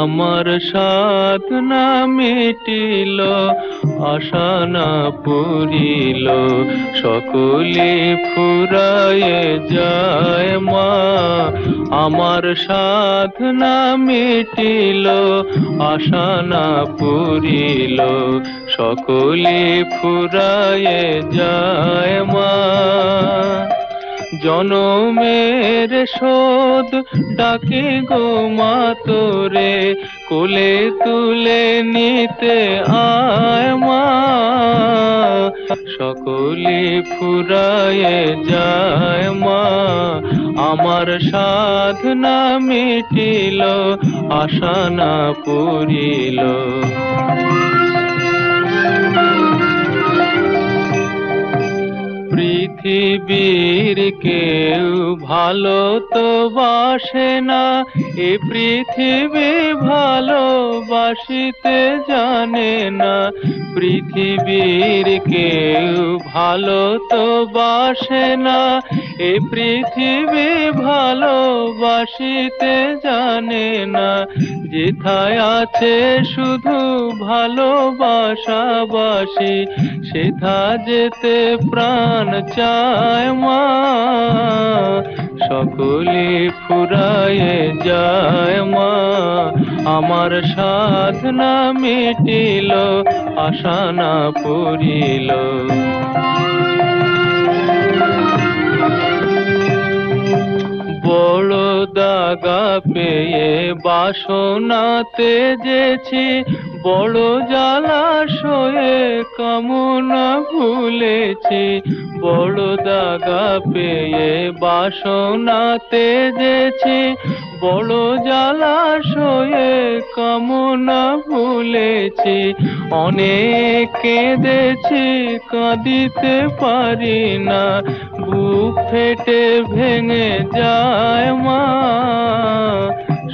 আমার সাধনা মিটিল, আশা না পুরিল, সকলে ফুরায়ে যায় মা। আমার সাধনা মিটিল, আশা না পুরিল, সকলে ফুরায়ে যায় মা। জনমের শোধ ডাকে গো মা তোরে, কোলে তুলে নিতে আয় মা। সকলে ফুরায়ে যায় মা, আমার সাধনা মিটিল, আশা না পুরিল। পৃথিবীর কেউ ভালো তো বাসে না, এ পৃথিবী ভালোবাসিতে জানে না। পৃথিবীর কেউ ভালো তো বাসে না, এ পৃথিবী ভালোবাসিতে জানে না। যেথায় আছে শুধু ভালোবাসাবাসি, সেথা যেতে প্রাণ চায় মা। সকলে ফুরায়ে যায় মা, আমার সাধনা মিটিল, আশা না পুরিল। বড় দাগা পেয়ে বাসনা তেজেছি, বড় জলাশয়ে কামনা ভুলেছি। বড় দাগা পেয়ে বাসনা তেজেছি, বড় জলাশয়ে কামনা ভুলেছি। অনেক কেঁদেছি কাঁদিতে পারি না, বুক ফেটে ভেঙে যায় মা।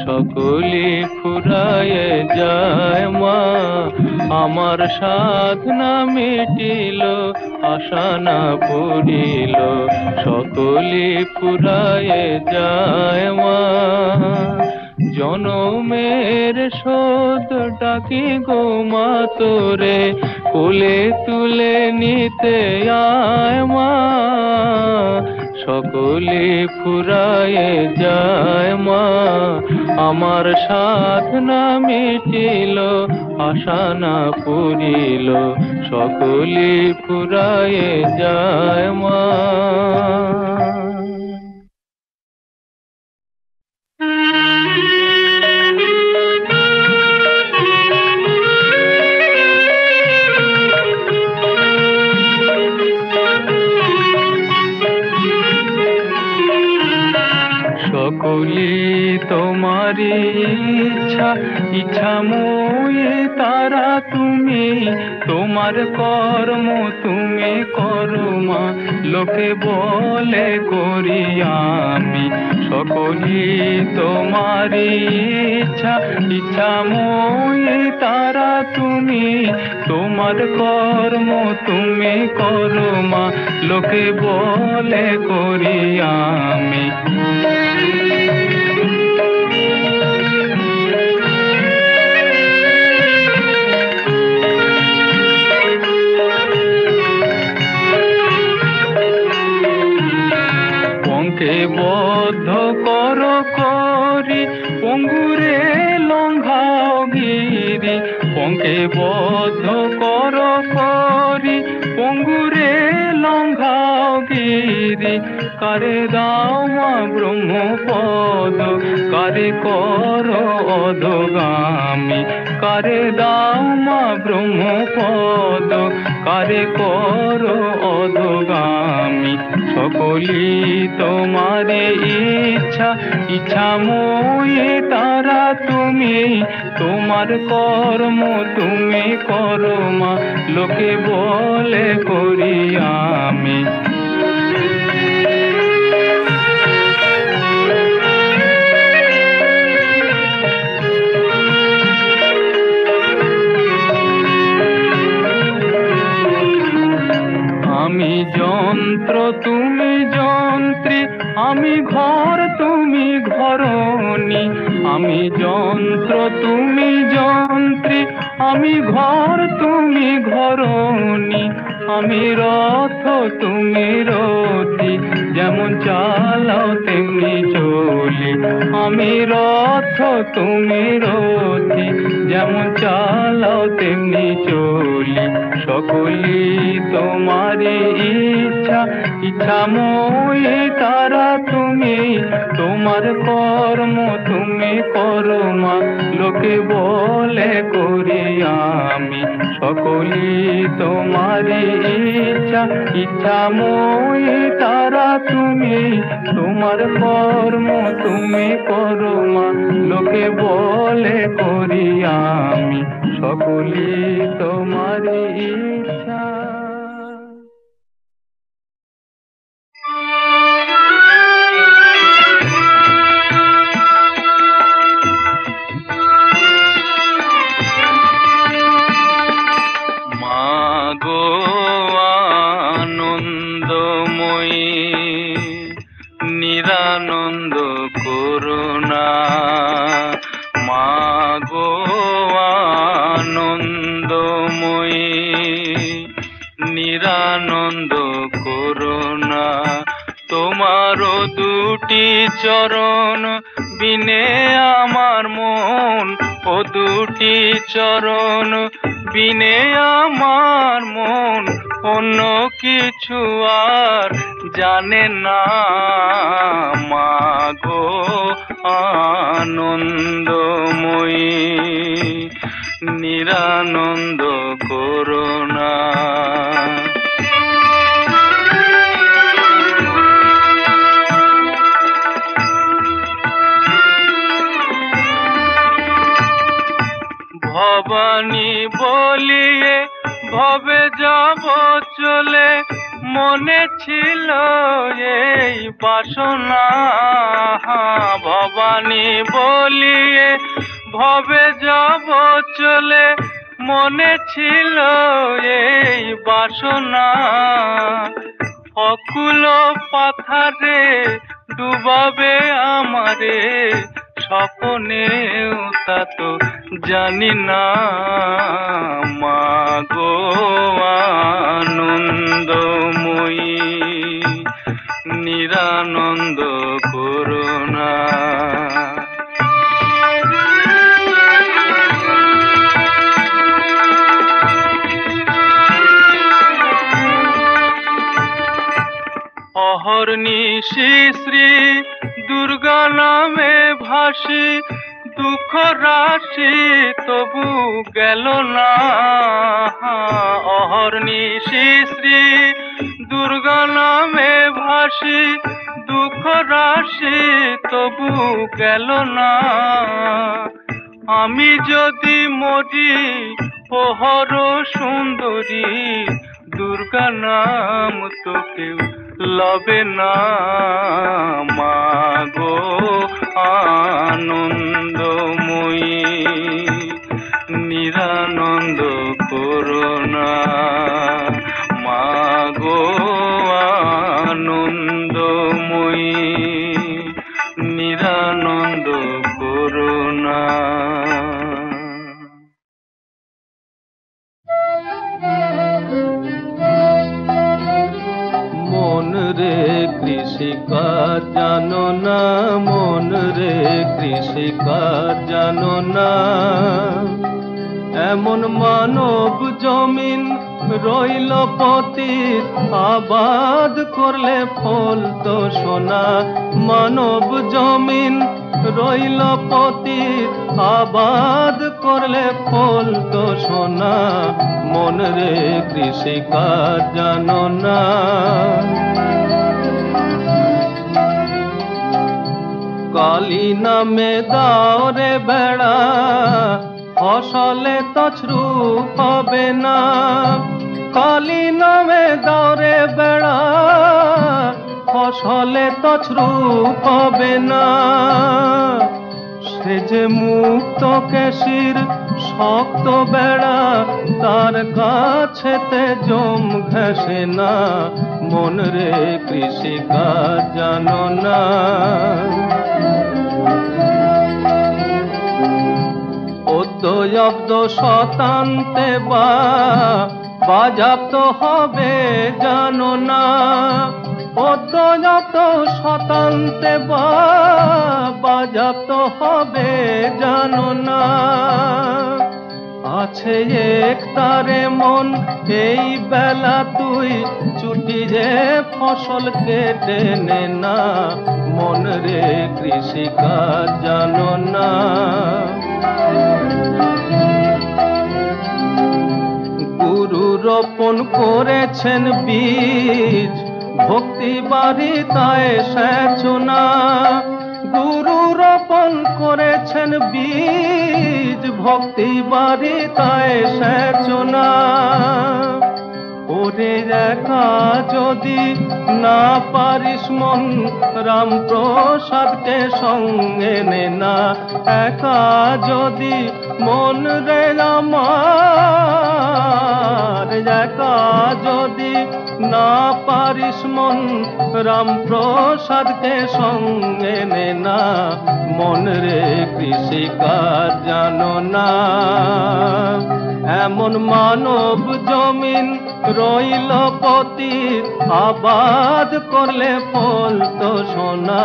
সকলে ফুরায়ে যায় মা, আমার সাধনা মিটিল, আশা না পুরিল, সকলে ফুরায়ে যায় মা। জনমের শোধ ডাকি গো মা তোরে, কোলে তুলে নিতে আয় মা। সকলে ফুরায়ে যায় মা, আমার সাধনা মিটিল, আশা না পুরিল, সকলে ফুরায়ে যায় মা। সকলে তোমারি ইচ্ছা, ইচ্ছা মোয়ে তারা তুমি। তোমার কর্ম তুমি করো মা, লোকে বলে করি আমি। সকলে তোমারি ইচ্ছা, ইচ্ছা মোয়ে তারা তুমি। তোমার কর্ম তুমি করো মা, লোকে বলে করি আমি। পঙ্কে বদ্ধ কর করি, পঙ্গুরে লঙ্ঘাও গিরি। পঙ্কে বদ্ধ কর করি, পঙ্গুরে লঙ্ঘাও গিরি। কারে দাও মা ব্রহ্মপদ, কারে কর অধগামী। কারে দাও মা ব্রহ্মপদ, কারে কর অধগামী। সকলি তোমারে ইচ্ছা, ইচ্ছা মোয়ে তারা তুমি। তোমার কর্ম তুমি করো মা, লোকে বলে করি আমি। আমি যন্ত্র তুমি যন্ত্রী, আমি ঘর তুমি ঘরণী। আমি যন্ত্র তুমি যন্ত্রী, আমি ঘর তুমি ঘরণী, আমি রথ তুমি রথী, যেমন চালাও তেমনি চলি। আমি রথ তুমি রথী, যেমন চালাও তেমনি চলি। সকলি তোমারই ইচ্ছা, ইচ্ছাময়ী তারা তুমি, তোমার কর্ম তুমি করো মা, লোকে বলে করি আমি। সকলি তোমারই ইচ্ছা, ইচ্ছাময়ী তারা তুমি, তোমার কর্ম তুমি করো মা, লোকে বলে করি আমি। সকলি তোমারই ইচ্ছা। নিরানন্দ করুণা, মাগো আনন্দময়ী নিরানন্দ করুণা। তোমারও দুটি চরণ বিনে আমার মন, ও দুটি চরণ বিনে আমার মন অন্য কিছু আর জানে না। মাগো আনন্দময়ী নিরানন্দ করুণা। ভবানী বলিয়ে ভবে যাব চলে, মনে ছিল এই বাসনা। ভবানী বলিয়ে ভবে যাব চলে, মনে ছিল এই বাসনা। অকুল পাথারে ডুবাবে আমারে, স্বপ্নেও তা তো জানি না। মাগো আনন্দময়ী নিরানন্দ করুণা। অহর্নিশি শ্রী দুর্গা নামে ভাসি, দুঃখ রাশি তবু গেল না। অহর্নিশি শ্রী দুর্গা নামে ভাসি, দুঃখ রাশি তবু গেল না। আমি যদি মরি ওহর সুন্দরী, দুর্গা নাম তো কেউ লবে না। মাগো আনন্দময়ী নিরানন্দ করুণা। মাগো আনন্দময়ী নিরানন্দ করুণা। মন রে কৃষিকাজ জানো না, মন রে কৃষিকাজ জানো না। এমন মানব জমিন রইল পতিত, আবাদ করলে ফল তো সোনা। মানব জমিন রইল পতিত, আবাদ করলে ফল তো সোনা। মন রে কৃষিকাজ জানো না। কালী নামে দাও রে বেড়া, ফসলে তছরু হবে না। কালী নামে দাও রে বেড়া, ফসলে তছরু হবে না। সে যে মুক্ত কেশির শক্ত বেড়া, তার কাছেতে জম ঘেঁষে না। মন রে কৃষিকাজ জানো না। অব্দ শতান্তে বাজাপ্ত হবে জানো না, পদ্য অব্দ শতান্তে বাজাপ্ত হবে জানো না। আছে এক তারে মন এই বেলা তুই ছুটি যে ফসল কেটে নে না, মন রে কৃষিকাজ জানো না। গুরু রোপণ করেছেন বীজ, ভক্তি বারিতায় সেচনা। গুরু রোপণ করেছেন বীজ, ভক্তি বারিতায় সেচনা। ওরে একা যদি না পারিস মন রামপ্রসাদকে সঙ্গে নে না, একা যদি মন রে আমার, একা যদি না পারিস মন রামপ্রসাদকে সঙ্গে নে না, মন রে কৃষিকাজ জানো না। এমন মানব জমিন রইল পতিত, আবাদ করলে ফল তো সোনা,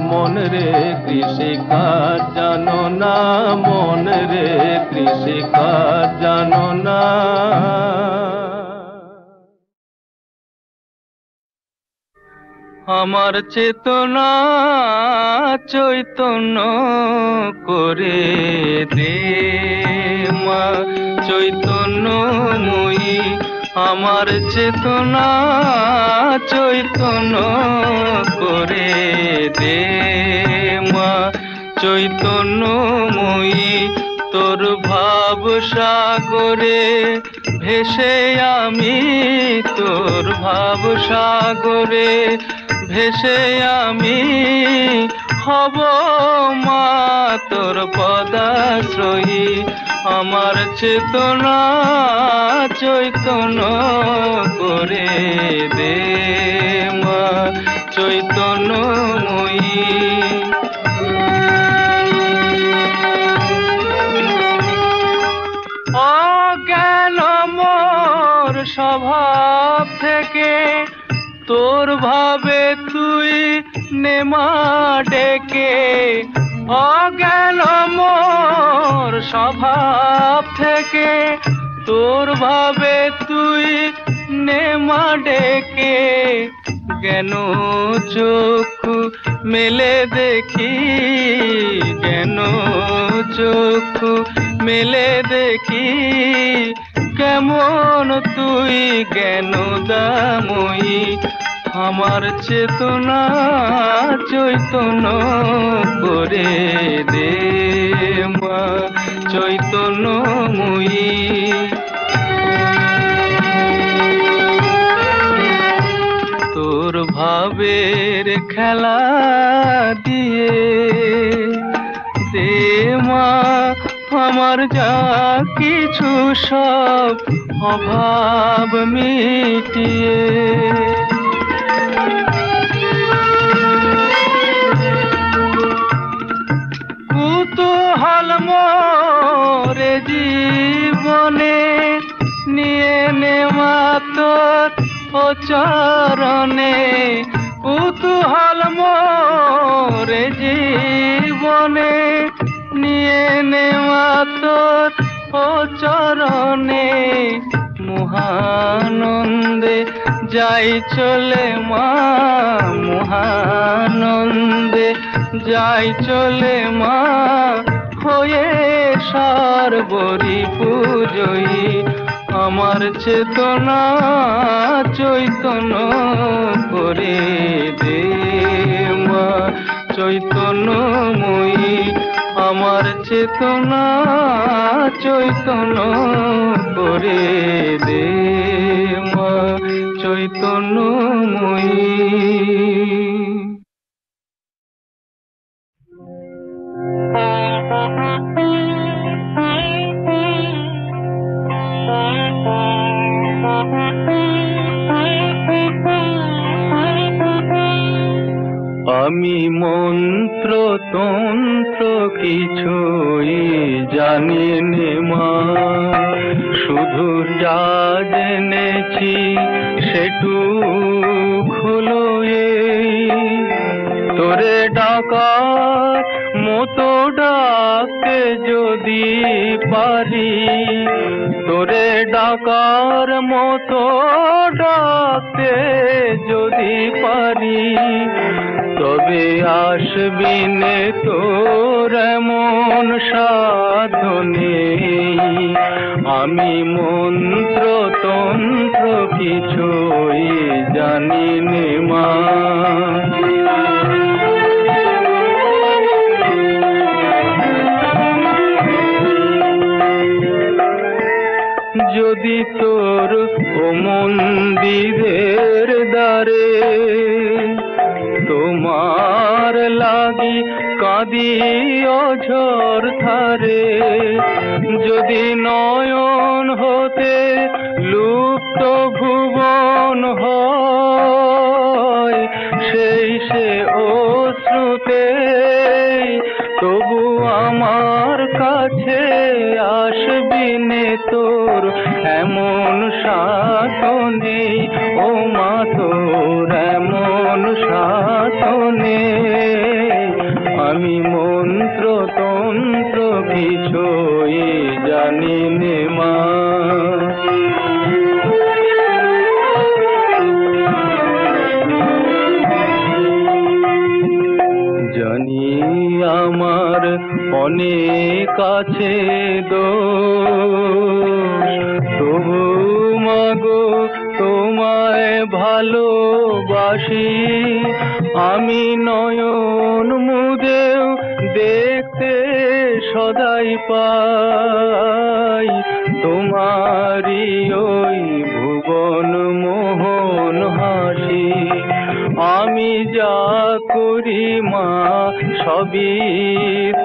মন রে কৃষিকাজ জানো না, মন রে কৃষিকাজ জানো না। আমার চেতনা চৈতন্য করে দে মা চৈতন্যময়ী, আমার চেতনা চৈতন্য করে দে মা চৈতন্যময়ী। তোর ভাব সাগরে ভেসে আমি, তোর ভাব সাগরে ভেসে আমি হব মা তোর পদাশ্রয়ী। আমার চেতনা চৈতন্য করে দে মা চৈতন্যময়ী। অজ্ঞান মোর স্বভাব থেকে তোর ভাবে তুই নেমা ডেকে, অজ্ঞান মোর স্বভাব থেকে তোর ভাবে তুই নেমা ডেকে। জ্ঞান চক্ষু মেলে দেখি, জ্ঞান চক্ষু মেলে দেখি, কেমন তুই জ্ঞান দাময়ী। আমার চেতনা চৈতন্য করে দে মা চৈতন্যময়ী। তোর ভাবের খেলা দিয়ে দে মা আমার যা কিছু সব অভাব মিটিয়ে। কুতূহল মোরে জীবনে নিয়ে নেওয়া তোর ও চরণে, কুতূহল মোরে জীবনে নিয়ে নেওয়া তোর ও চরণে। মহানন্দে যাই চলে মা, মহানন্দে যাই চলে মা, হয়ে সর্বরি পূজয়ী। আমার চেতনা চৈতন্য করে দে মা চৈতন্যময়ী। আমার চেতনা চৈতন্য করে দে মা চৈতন্যময়ী। আমি মন্ত্র তন্ত্র কিছুই জানি নে মতো ডাকতে যদি পারি, তোরে ডাকার মতো ডাকতে যদি পারি, তবে আসবি নে তোর এমন সাধনে। আমি মন্ত্র তন্ত্র কিছুই জানি নে মা। যদি তোর ও মন্দিরের দ্বারে তোমার লাগি কাঁদি অঝর ধারে, যদি নয়ন হতে লুপ্ত ভুবন হয়, সেই সে অশ্রুতে তবু আমার কাছে আসবি নে তোর এমন সাধনে। ও মা তোর এমন সাধনে, আমি মন্ত্র তন্ত্র কিছুই জানি নে মা। জানি আমার অনেক আছে দোষ, তবু মাগো তোমায় ভালোবাসি। আমি নয়ন মুদেও দেখতে সদাই পাই তোমারি ওই ভুবন মোহন হাসি। আমি যা করি মা সবই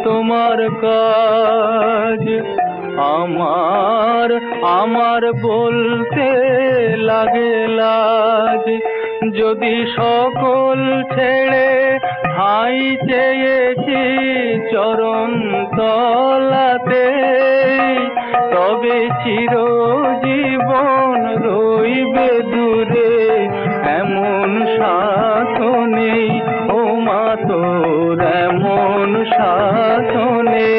তোমার কাজ, আমার বলতে লাগে লাজ। যদি সকল ছেড়ে ঠাঁই চেয়েছি চরণ তলাতে, তবে চিরজীবন রইবে দূরে এমন সাধনে। ও মা তোর এমন সাধনে,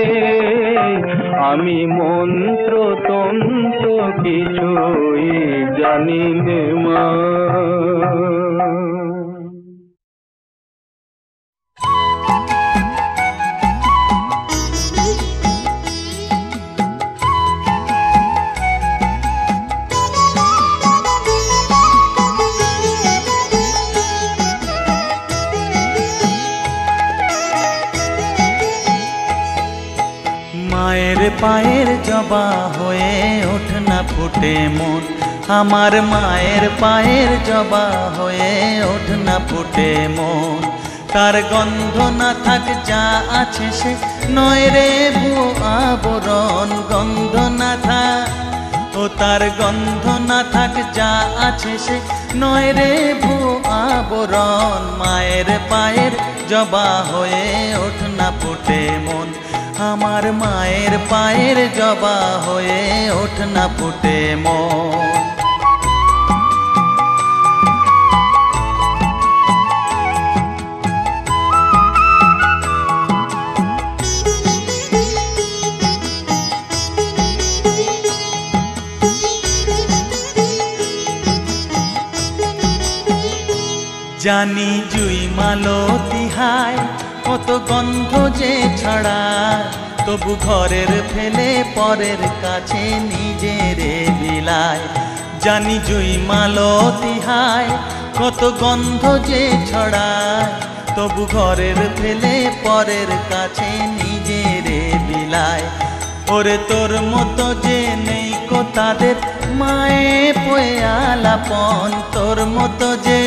আমি মন্ত্র তন্ত্র কিছুই জানি নে মা। মায়ের পায়ের জবা হয়ে ওঠ না ফুটে মন, আমার মায়ের পায়ের জবা হয়ে ওঠ না ফুটে মন। তার গন্ধ না থাক যা আছে সে নয় রে ভুয়ো আবরণ, গন্ধ না থাক ও তার গন্ধ না থাক যা আছে সে নয় রে ভুয়ো আবরণ। মায়ের পায়ের জবা হয়ে ওঠ না ফুটে মন, আমার মায়ের পায়ের জবা হয়ে ওঠ না ফুটে মন। জানি জুই মালতী হায় কত গন্ধ যে ছড়ায়, তবু ঘরের ফেলে পরের কাছে নিজেরে বিলায়। জানি জুই মালতী হায় কত গন্ধ যে ছড়ায়, তবু ঘরের ফেলে পরের কাছে নিজেরে বিলায়। ওরে তোর মতো যে নেই কো তাদের মায়ে পয়ে আলাপন, তোর মতো যে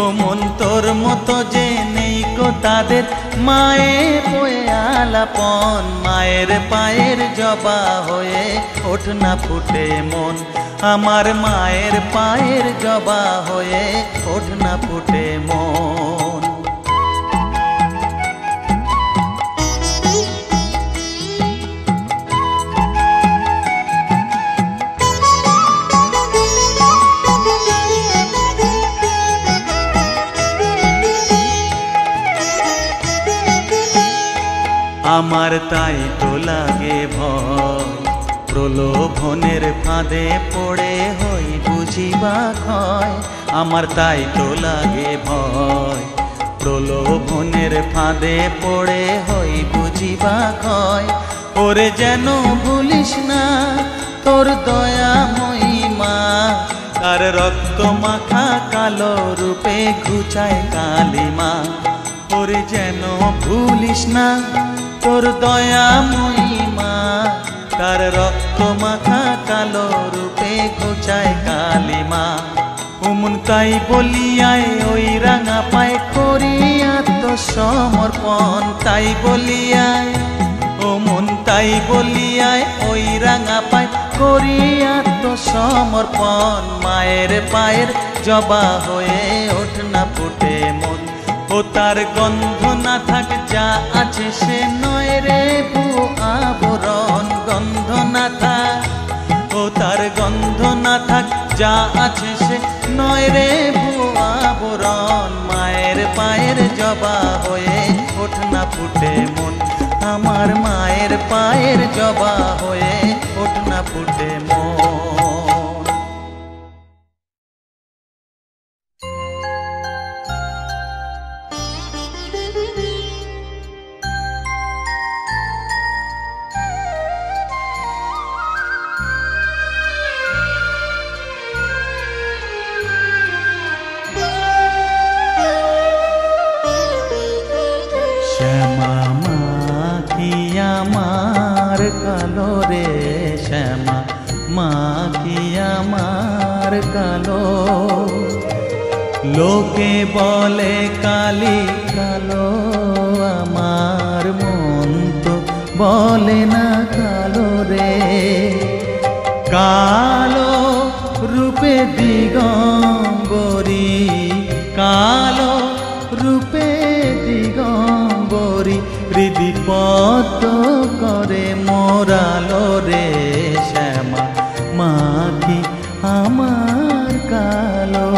ও মন তোর মতো যে নেই কো তাদের মায়ে পয়ে আলাপন। মায়ের পায়ের জবা হয়ে ওঠ না ফুটে মন, আমার মায়ের পায়ের জবা হয়ে ওঠ না ফুটে মন। আমার তাই তো লাগে ভয়, প্রলোভনের ফাঁদে পড়ে হই বুঝিবা ক্ষয়। আমার তাই তো লাগে ভয়, প্রলোভনের ফাঁদে পড়ে হই বুঝিবা ক্ষয়। ওরে যেন ভুলিস না তোর দয়া মহিমা, তার রক্ত মাখা কালো রূপে ঘুচায় কালিমা। ওরে যেন ভুলিস না তোর দয়া মহিমা, তার রক্ত মাখা কালো রূপে ঘুচায় কালিমা। উমন তাই বলিয়ায় ওই রাঙা পায় করি আত্মসমর্পণ, তাই বলিয়ায় ও মন তাই বলিয়ায় ওই রাঙা পায় করি আত্মসমর্পণ। মায়ের পায়ের জবা হয়ে ওঠ না ফুটে মন, ও তার গন্ধ না থাক যা আছে সে নয় রে ভুয়ো আবরণ। গন্ধ না থাক, ও তার গন্ধ না থাক যা আছে সে নয় রে ভুয়ো আবরণ। মায়ের পায়ের জবা হয়ে ওঠ না ফুটে মন, আমার মায়ের পায়ের জবা হয়ে ওঠ না ফুটে মন। শ্যামা মা কি আমার কালো রে, শ্যামা মা কি আমার কালো। লোকে বলে কালি কালো, আমার মন তো বলে না কালো রে। কালো রূপে দিগম্বরী, কালো রূপে দিগম্বরী, হৃদি পদ্ম করে মোরালো রে। শ্যামা মা কি আমার কালো।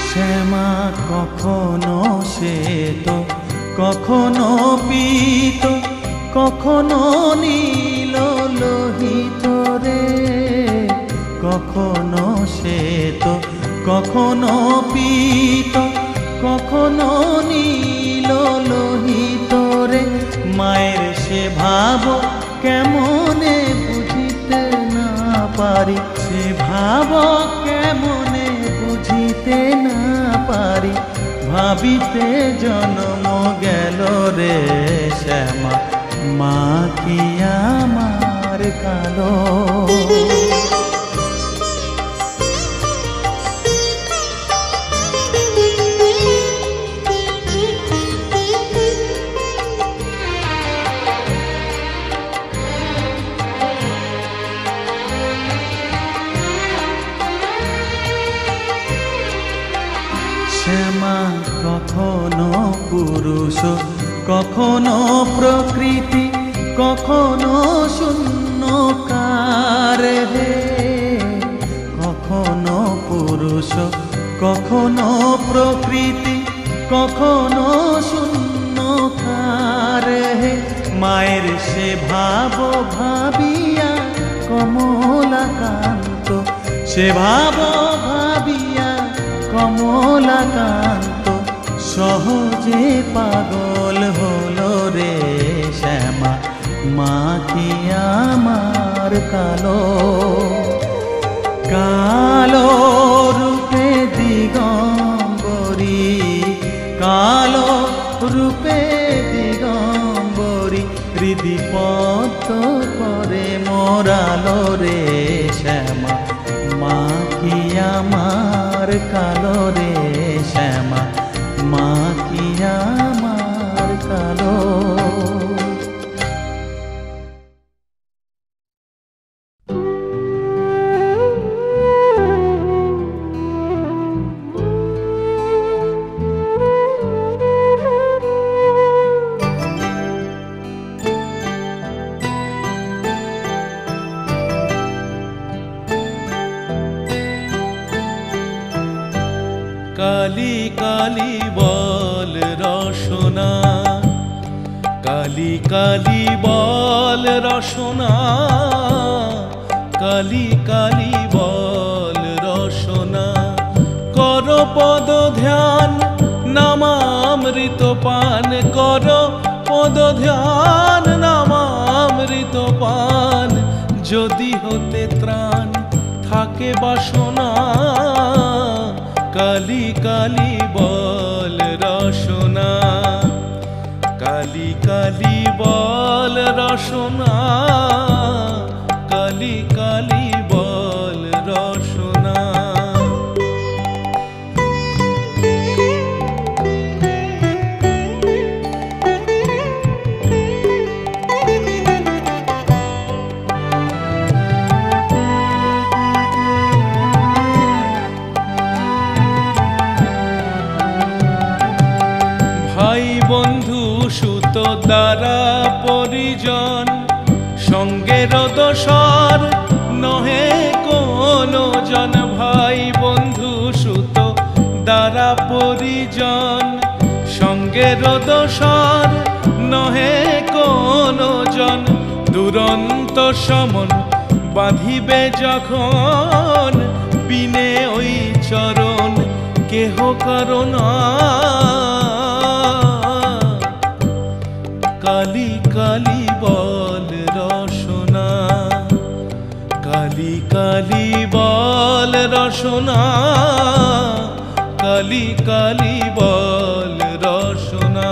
শ্যামা কখনো শ্বেত, কখনো পীত, কখনো নীল লোহিত রে। কখনো শ্বেত, কখনো পীত, কখনো নীল লোহিত রে। মায়ের সে ভাব কেমনে বুঝিতে না পারি, সে ভাব কেমনে বুঝিতে না পারি। ভাবিতে জন্ম গেল রে শ্যামা মা কি আমার কালো। শ্যামা কখনো পুরুষ, কখনো প্রকৃতি, কখনো শূন্যকার হে। কখনো পুরুষ, কখনো প্রকৃতি, কখনো শূন্যকার হে। মায়ের সে ভাব ভাবিয়া কমলাকান্ত, সে ভাব ভাবিয়া কমলাকান্ত সহজে পাগল হলো রে শ্যামা মা কি আমার কালো। কালো রূপে দিগম্বরী, কালো রূপে দিগম্বরী, হৃদি পদ্ম করে মোরালো রে শ্যামা মা কি আমার কালো রে শ্যামা মা কি আমার কালো। কালি বল রসনা, কালি কালি বল রসনা, কালি কালি বল রসনা। কর পদ ধ্যান নামামৃত পান, কর পদ ধ্যান নামামৃত পান, যদি হতে ত্রাণ থাকে বাসনা। কালি কালি বল রসনা, কালি কালি বল রসনা, কালি কালি বল রসনা। ভাই বন্ধু সুত দ্বারা পরিজন, সঙ্গের দোসর নহে কোনো জন। ভাই বন্ধু সুত দ্বারা পরিজন, সঙ্গের দোসর নহে কোনো জন। দুরন্ত সমন বাঁধিবে যখন, বিনে ওই চরণ কেহ কারণ। কালি কালি বল রসনা, কালি কালি বল রসনা, কালি কালি বল রসনা।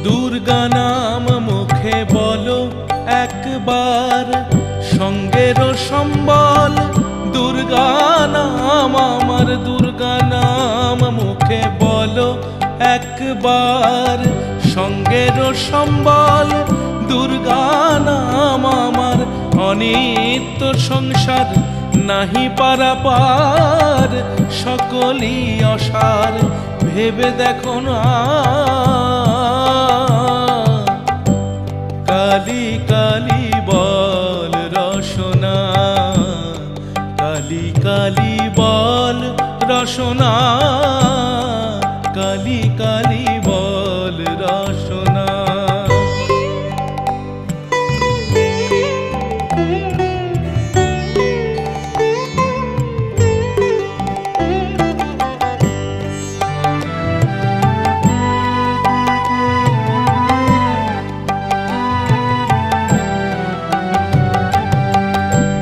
দুর্গা নাম মুখে বলো একবার, সঙ্গের সম্বল দুর্গা নাম আমার। দুর্গা নাম মুখে বলো একবার, সঙ্গের সম্বল দুর্গা নাম আমার। অনিত্য সংসার নাহি পারাপার, সকলই অসার ভেবে দেখো না। কালি কালি বল রসনা, কালি কালি বল রসনা, কালি কালি বল রসনা।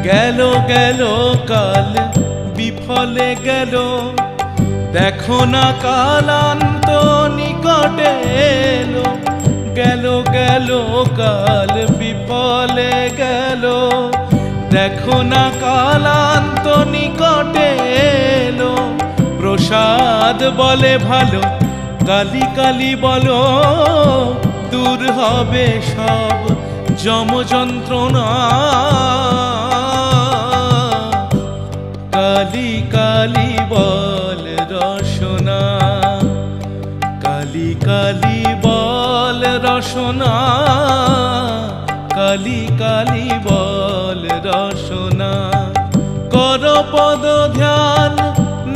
গেল গেল কাল বিফলে গেল, দেখো না কালান্ত নিকটে এলো। গেল গেল কাল বিফলে গেল, দেখো না কালান্ত নিকটে এলো। প্রসাদ বলে ভালো, কালি কালি বলো, দূর হবে সব যম যন্ত্রণা। কালি কালি বল রসনা, কালি কালি বল রসনা, কালি কালি বল রসনা। কর পদ ধ্যান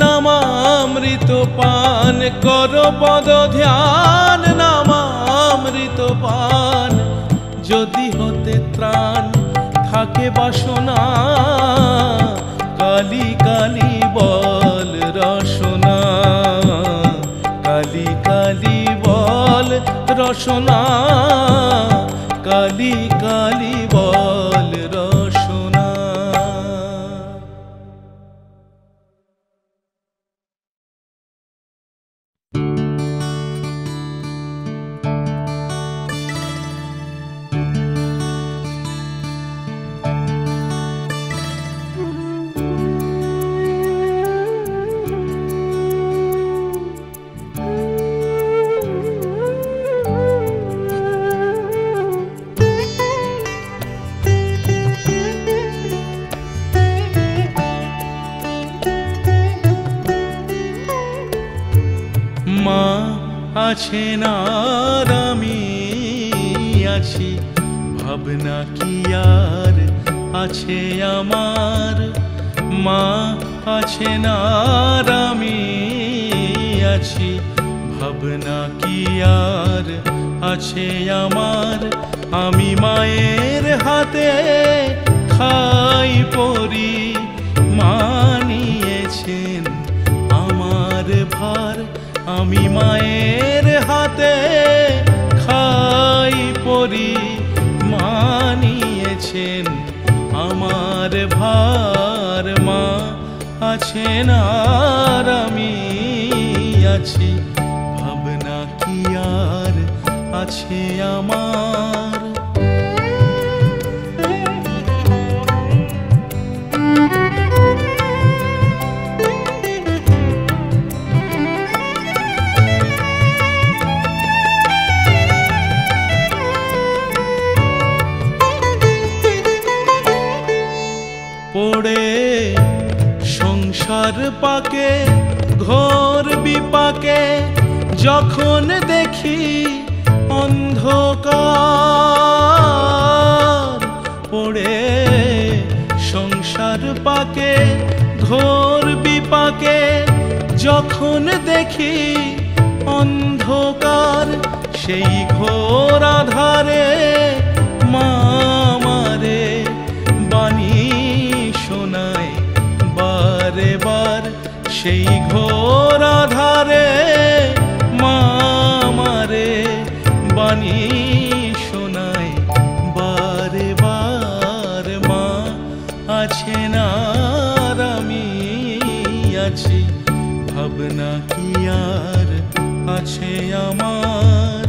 নামামৃত পান, কর পদ ধ্যান নামামৃত পান, যদি হতে ত্রাণ থাকে বাসনা। কালি কালি বল রসনা, কালি কালি বল রসনা, কালি কালি বল রসনা। আছেন আর আমি আছি, ভাবনা কি আর আছে আমার। মা আছেন আর আমি আছি, ভাবনা কি আর আছে আমার। আমি মায়ের হাতে খাই পরি, মা নিয়েছেন আমার ভার। আমি মায়ের হাতে খাই পরি, মা নিয়েছেন আমার ভার। মা আছেন আর আমি আছি, ভাবনা কি আর আছে আমার। পড়ে সংসার পাকে ঘোর বিপাকে, যখন দেখি অন্ধকার। পড়ে সংসার পাকে ঘোর বিপাকে, যখন দেখি অন্ধকার। সেই ঘোর আধারে মা আমারে বাণী শোনায় বারে বার। সেই ঘোর আধারে মা আমারে বাণী শোনায় বারে বার। মা আছেন আর আমি আছি, ভাবনা কি আর আছে আমার।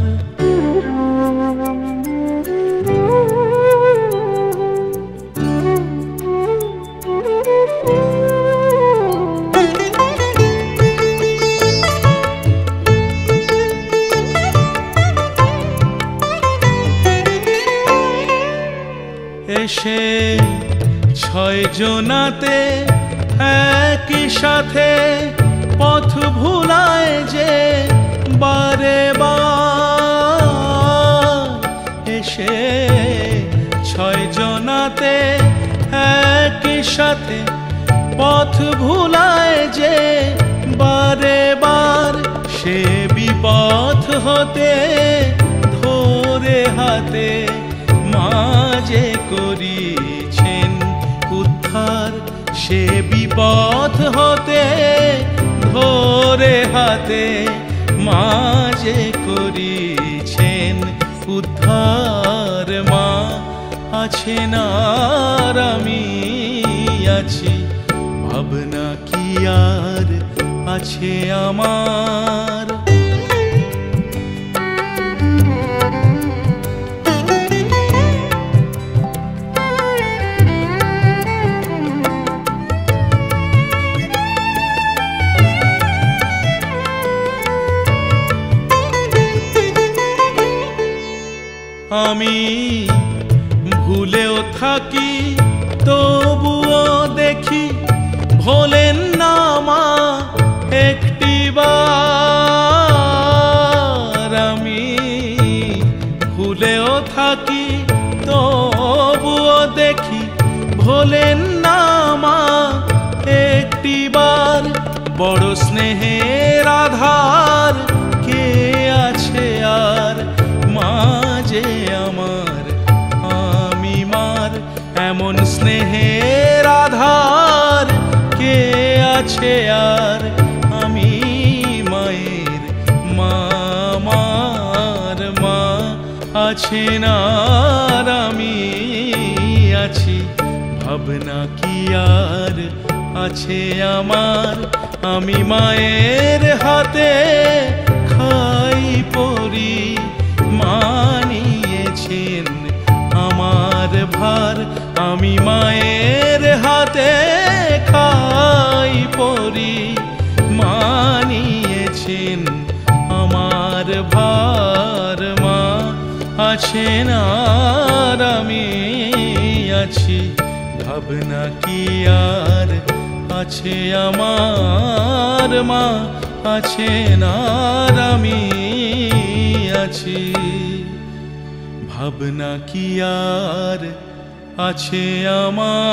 এসে ছয় জনাতে একই সাথে পথ ভুলায় যে বারে বার। এসে ছয় জনাতে একই সাথে পথ ভুলায় যে বারে বার। সে বিপথ হতে ধরে হাতে মা যে করিছেন উদ্ধার। সে বিপথ হতে ধরে হাতে মা যে করিছেন উদ্ধার। মা আছেন আর আমি আছি, ভাবনা কি আর আছে আমার। আমি ভুলেও থাকি তবুও দেখি ভোলেন না মা একটিবার। আমি ভুলেও থাকি তবুও দেখি ভোলেন না মা একটিবার। বড় স্নেহের আধার কে আছে আর, মা যে আমার আমি মার। এমন স্নেহের আধার কে আছে আর, আমি মায়ের মা। আমার মা আছেন আর আমি আছি, ভাবনা কি আর আছে আমার। আমি মায়ের হাতে খাই পরি, মা নিয়েছেন আমার ভার। আমি মায়ের হাতে খাই পরি, মা নিয়েছেন আমার ভার। মা আছেন আর আমি আছি, ভাবনা কি আর আছে আমার। মা আছেন আর আমি আছি, ভাবনা কি আর আছে আমার।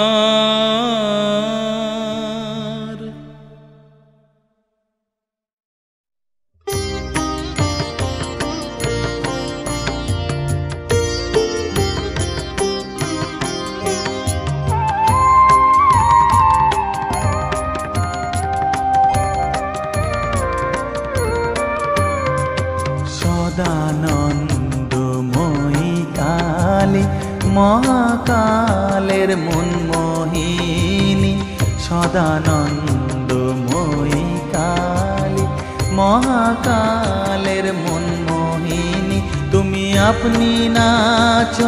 সদানন্দময়ী কালী মহাকালের মনমোহিনী, সদানন্দময়ী কালী মহাকালের মনমোহিনী। তুমি আপনি নাচো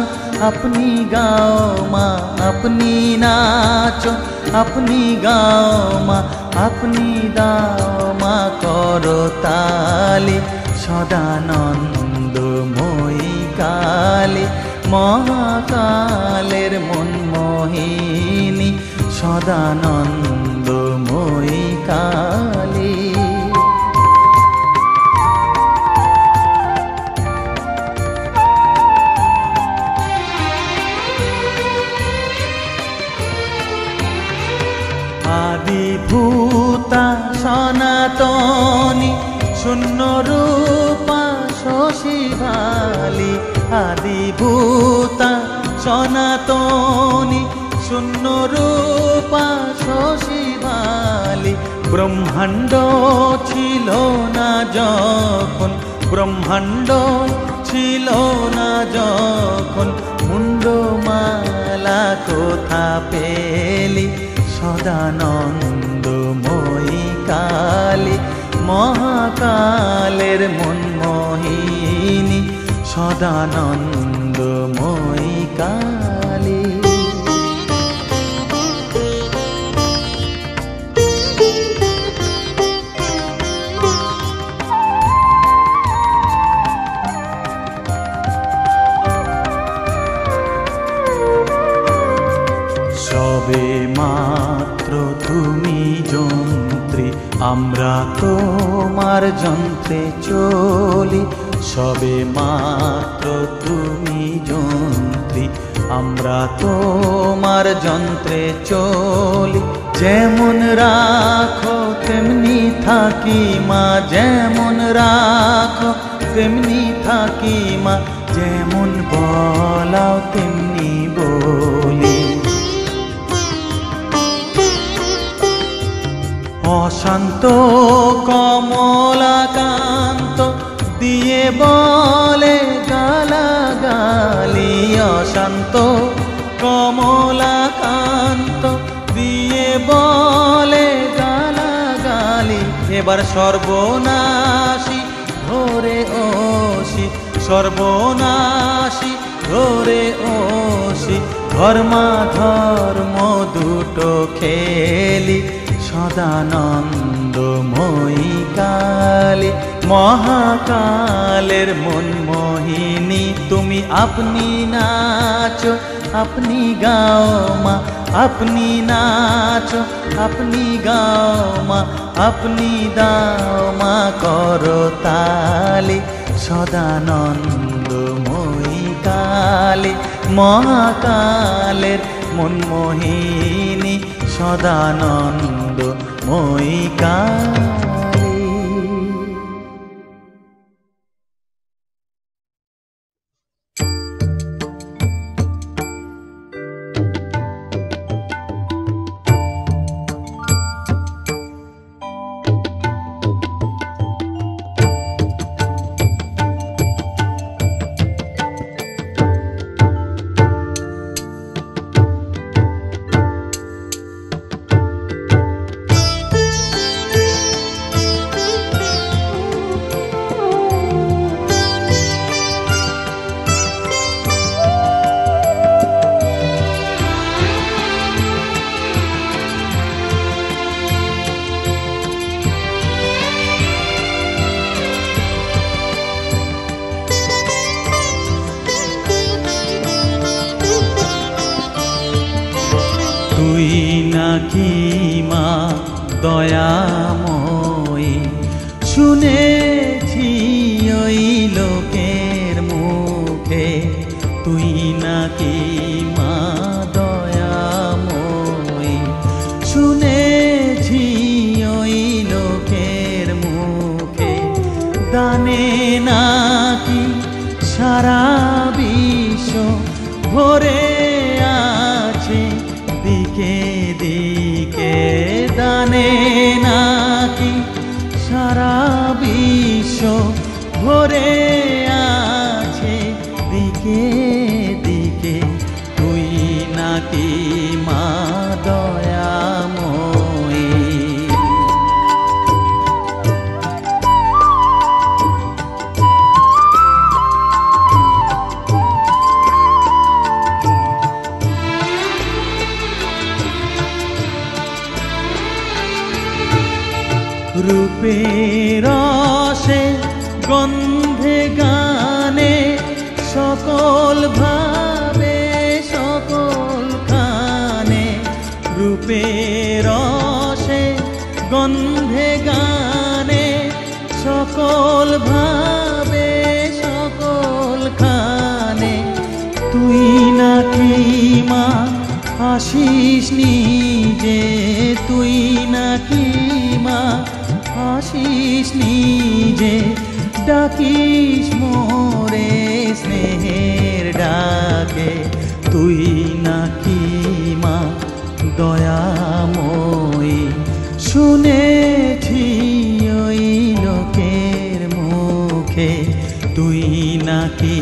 আপনি গাও মা, আপনি নাচো আপনি গাও মা, আপনি দাও মা করতালি। সদানন্দময়ী কালী মহাকালের মনমোহিনী, সদানন্দময়ী কালী। আদিভূতা সনাতনী শূন্য রূপা শশীভালি, আদিভূতা সনাতনী শূন্য রূপা শশীভালি। ব্রহ্মাণ্ড ছিল না যখন, ব্রহ্মাণ্ড ছিল না যখন, মুন্ডমালা কোথা পেলি। সদানন্দময়ী কালী মহাকালের মনমোহিনী, সদানন্দময়ী কালী। সবে মাত্র তুমি যন্ত্রী, আমরা তোমার যন্ত্রে চলি। সবে মাত্র তুমি যন্ত্রী, আমরা তোমার যন্ত্রে চলি। যেমন রাখো তেমনি থাকি মা, যেমন রাখো তেমনি থাকি মা, যেমন বলাও তেমনি বলি। অশান্ত কমলাকান্ত দিয়ে বলে গালাগালি, অশান্ত কমলাকান্ত দিয়ে বলে গালাগালি। এবার সর্বনাশী ধরে ওসি, সর্বনাশী ধরে ওসি, ধর্মাধর্ম দুটো খেলি। সদানন্দময়ী কালী মহাকালের মনমোহিনী, তুমি আপনি নাচো আপনি গাও মা, আপনি নাচো আপনি গাও মা, আপনি দাও মা করতালি। সদানন্দময়ী কালী মহাকালের মনমোহিনী, সদানন্দময়ী কালী। তুই নাকি মা দয়াময়ী, শুনেছি ওই লোকে রূপের রসে গন্ধে গানে সকল ভাবে সকল খানে, রূপের রসে গন্ধে গানে সকল ভাবে সকল খানে। তুই নাকি মা আসিস নিজে, তুই নাকি মা আসিস নিজে, ডাকিস মোরে স্নেহের ডাকে। তুই নাকি মা দয়াময়ী, শুনেছি ওই লোকের মুখে, তুই নাকি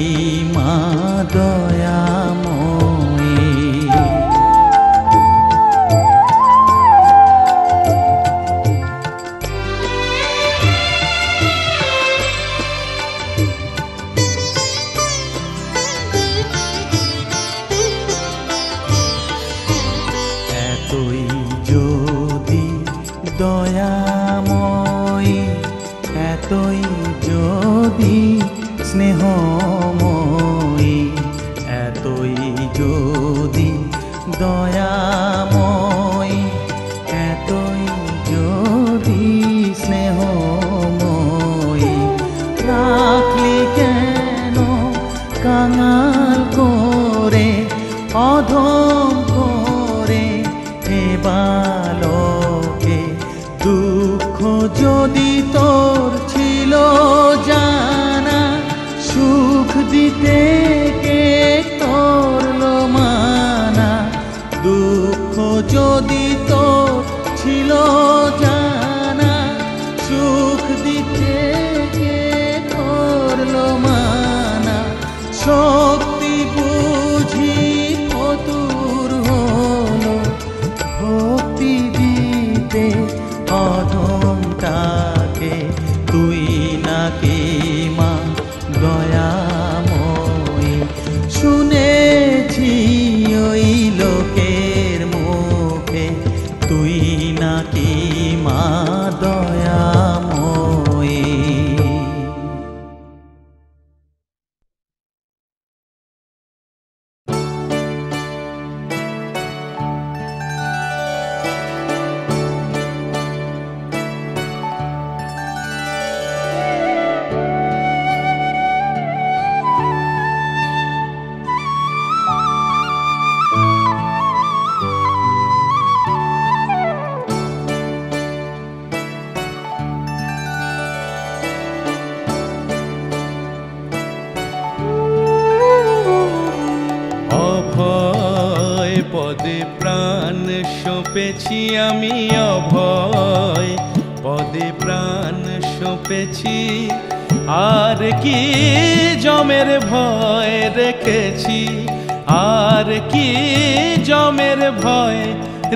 মা দয়াময়ী। এতই যদি দয়াময়ী, এতই যদি স্নেহময়ী, এতই যদি দয়াময়ী, এতই যদি স্নেহময়ী, রাখলি কেন কাঙাল করে অধম করে এ বালকে? দুঃখ যদি তোর ছিল জানা, সুখ দিতে কে করলো মানা? দুঃখ যদি তোর ছিল জানা, সুখ দিতে কে করলো মানা? শক্তি বুঝি ফতুর হলো ভক্তি দিতে অধমটাকে। তুই নাকি মা দয়াময়ী, শুনেছি ওই লোকের মুখে, তুই নাকি মা দয়াময়ী। অভয় পদে প্রাণ সঁপেছি আমি, অভয় পদে প্রাণ সঁপেছি। আর কি যমের ভয় রেখেছি, আর কি যমের ভয়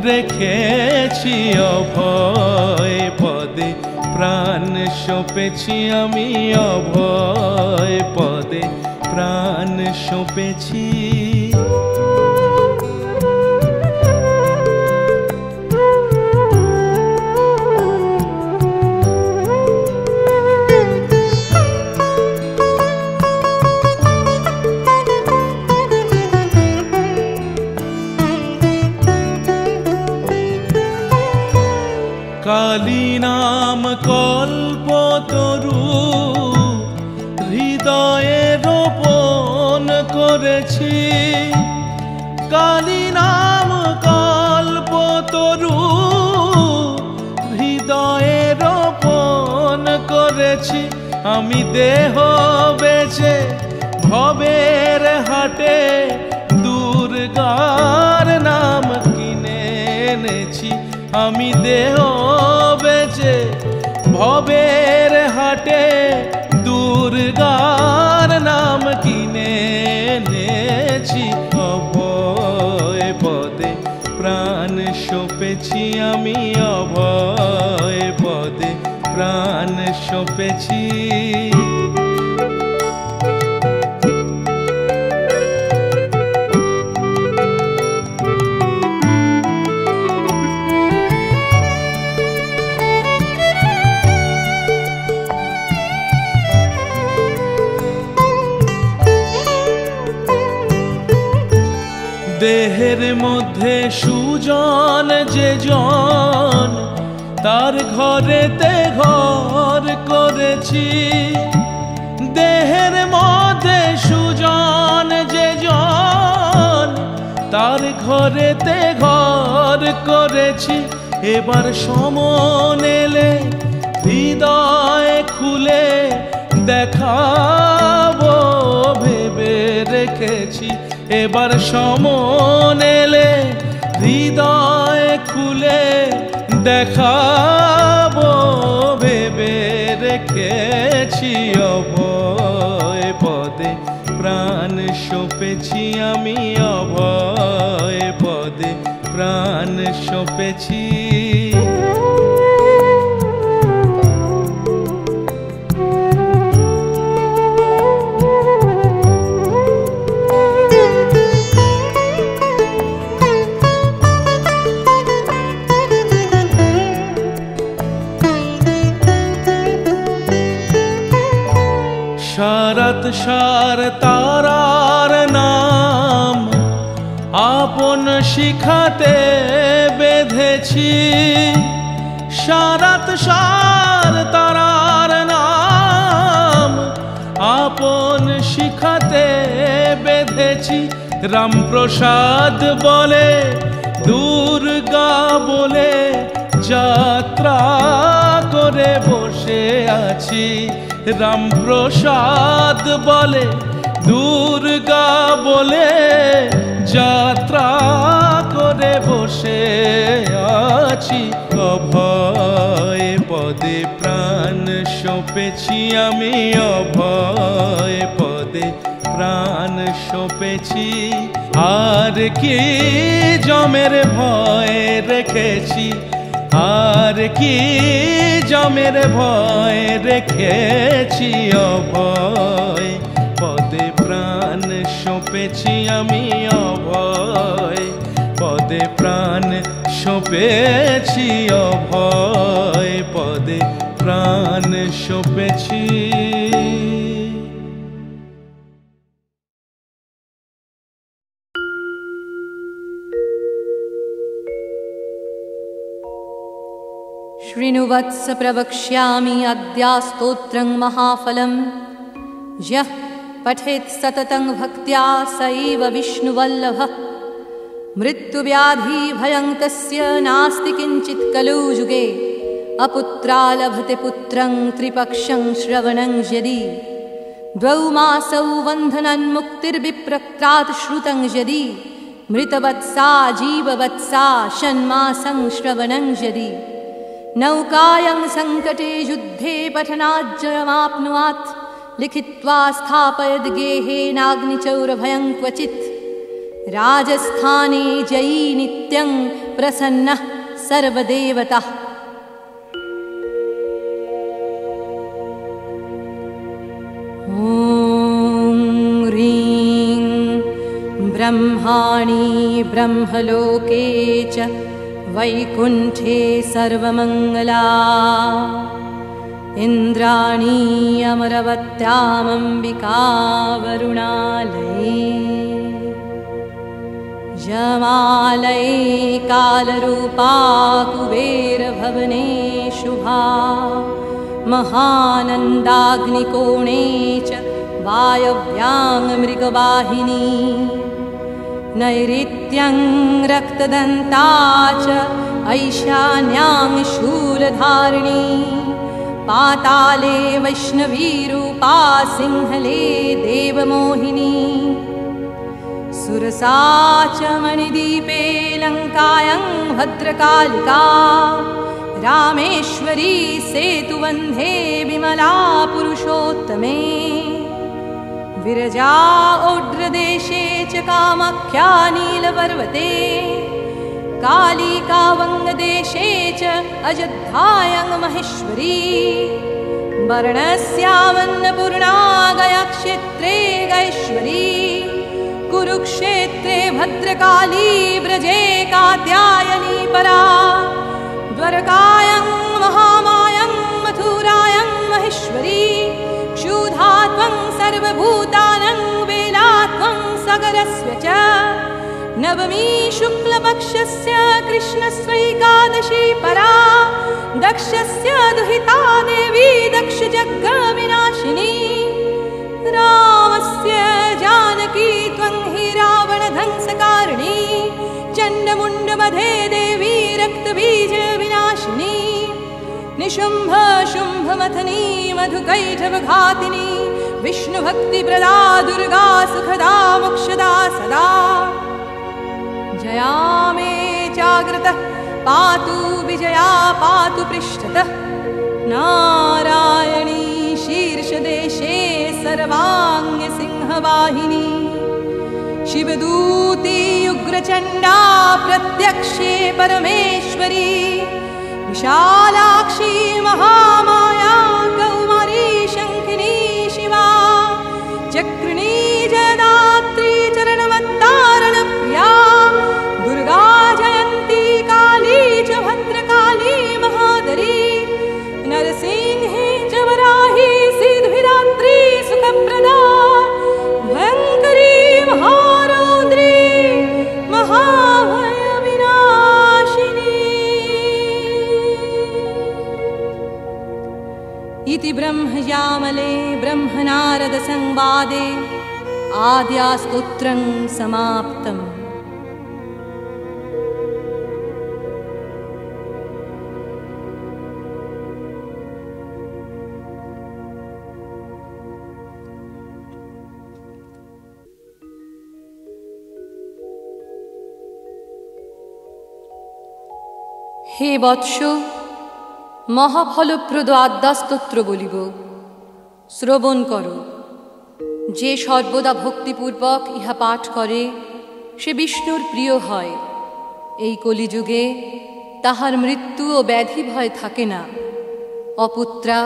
রেখেছি। অভয় পদে প্রাণ সঁপেছি আমি, অভয় পদে প্রাণ সঁপেছি। কালী নাম কল্পতরু হৃদয়ে রোপণ করেছি, কালী নাম কল্পতরু হৃদয়ে রোপণ করেছি। আমি দেহ বেচে ভবের হাটে দুর্গার নাম কিনে এনেছি। আমি দেহ বেচে ভবের হাটে দুর্গার নাম কিনে এনেছি। অভয় পদে প্রাণ সঁপেছি আমি, অভয় পদে প্রাণ সঁপেছি। দেহের মধ্যে সুজন যে জন, তার ঘরেতে ঘর করেছি। দেহের মধ্যে সুজন যে জন, তার ঘরেতে ঘর করেছি। এবার সমন এলে হৃদয় খুলে দেখাবো ভেবে রেখেছি। এবার সমন এলে হৃদয় খুলে দেখাবো ভেবে রেখেছি। অভয় পদে প্রাণ সঁপেছি আমি, অভয় পদে প্রাণ সঁপেছি। সারাত সার তারার নাম আপন শিখাতে বেঁধেছি। সারাত সার তারার নাম আপন শিখাতে বেঁধেছি। রামপ্রসাদ বলে দুর্গা বলে যাত্রা করে বসে আছি। রামপ্রসাদ বলে দুর্গা বলে যাত্রা করে বসে আছি। অভয় পদে প্রাণ সঁপেছি আমি, অভয় পদে প্রাণ সঁপেছি। আর কি জমের ভয় রেখেছি, আর কি জমের ভয় রেখেছি। অভয় পদে প্রাণ সঁপেছি আমি, অভয় পদে প্রাণ সঁপেছি। অভয় পদে প্রাণ সঁপেছি। शृणुवत्स प्रवक्ष्यामि अद्या स्तोत्रं महाफलं। यः पठेत् सततं भक्त्या स एव विष्णुवल्लभः। मृत्युव्याधिभयं तस्य नास्ति किञ्चित् कलौ युगे। अपुत्रा लभते पुत्रं त्रिपक्षं श्रवणं यदि। द्वौ मासौ बन्धनान्मुक्तिर्विप्रक्रात् श्रुतं यदि। मृतवत्सा जीववत्सा षण्मासं श्रवणं यदि। नौकायां सङ्कटे युद्धे पठनाज्जयमाप्नुयात्। लिखित्वा स्थापयद् गेहेनाग्निचौरभयं क्वचित्। राजस्थाने जयी नित्यं प्रसन्नः सर्वदेवतः। ॐ ह्रीं ब्रह्माणि ब्रह्मलोके च वैकुण्ठे सर्वमङ्गला। इन्द्राणी अमरवत्यामम्बिका वरुणालये। यमालये कालरूपा कुबेरभवने शुभा। महानन्दाग्निकोणे च वायव्यां मृगवाहिनी। नैऋत्यं रक्तदन्ता च ऐशान्यां शूलधारिणी। पाताले वैष्णवीरूपा सिंहले देवमोहिनी। सुरसा च मणिदीपे लङ्कायां भद्रकालिका। रामेश्वरी सेतुबन्धे विमला पुरुषोत्तमे। विरजा ओड्रदेशे च कामाख्या नीलपर्वते। कालिका वङ्गदेशे च अयोध्यायां महेश्वरी। वर्णस्यामन्नपूर्णा गयाक्षेत्रे गयेश्वरी। कुरुक्षेत्रे भद्रकाली व्रजे कात्यायनी परा। द्वारकायां महामायां मथुरायां महेश्वरी। क्षुधात्वं सर्वभूतानां वेलात्वं सगरस्य च। नवमी शुक्लपक्षस्य कृष्णस्वैकादशी परा दक्षस्य दुहिता देवी दक्षजग्गविनाशिनी रामस्य जानकी त्वं हि रावणध्वंसकारिणी चण्डमुण्डमधे देवी रक्तबीजविनाशिनी निशुम्भ शुम्भमथनी मधुकैटभघातिनी विष्णुभक्तिप्रदा दुर्गा सुखदा मोक्षदा सदा जया मे जाग्रतः पातु विजया पातु पृष्ठतः नारायणी शीर्षदेशे सर्वाङ्गसिंहवाहिनी शिवदूती उग्रचण्डा प्रत्यक्षे परमेश्वरी विशालाक्षी महामाया कौमारी शङ्खिनी शिवा चक्रिणी जयदात्री चरणवत्तारणप्रिया दुर्गा जयन्ती काली च भद्रकाली महादरी नरसिंही च वराही सिद्धिदात्री सुखप्रदा भयङ्करी महारौद्री महाभयविनाशिनी इति ब्रह्मयामले ब्रह्मनारदसंवादे आद्यास्तोत्रं समाप्तम्। हे वत्स महाफलप्रद आद्यास्तोत्र बलिब श्रवण करो। जे सर्वदा भक्तिपूर्वक इहा पाठ करे से विष्णुर प्रिय हय। এই কলিযুগে তাহার মৃত্যু ও ব্যাধি ভয় থাকে না। অপুত্রা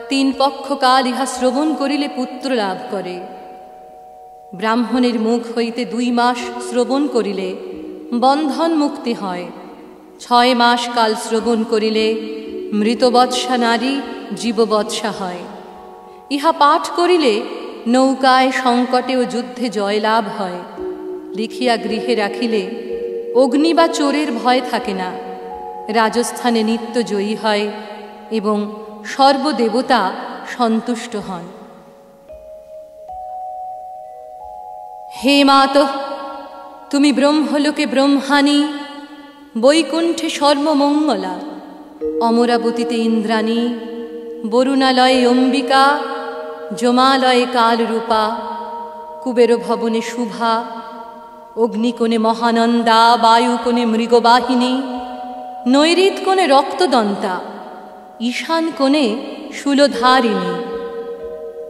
3 পক্ষকাল ইহা শ্রবণ করিলে পুত্র লাভ করে। ব্রাহ্মণের মুখ হইতে 2 মাস শ্রবণ করিলে বন্ধন মুক্তি হয়। 6 মাস কাল শ্রবণ করিলে মৃতবৎসা নারী জীববৎসা হয়। ইহা পাঠ করিলে নৌকায় সংকটে ও যুদ্ধে জয়লাভ হয়। লিখিয়া গৃহে রাখিলে অগ্নি বা চোরের ভয় থাকে না। রাজস্থানে নিত্য জয়ী হয় এবং সর্বদেবতা সন্তুষ্ট হন। হে মাতঃ, তুমি ব্রহ্মলোকে ব্রহ্মাণী, বৈকুণ্ঠে সর্বমঙ্গলা, অমরাবতীতে ইন্দ্রাণী, বরুণালয়ে অম্বিকা, যমালয়ে কালরূপা, কুবের ভবনে শুভা, অগ্নিকোণে মহানন্দা, বায়ুকোণে মৃগবাহিনী, নৈঋত কোণে রক্তদন্তা, ঈশান কোণে শূলধারিণী,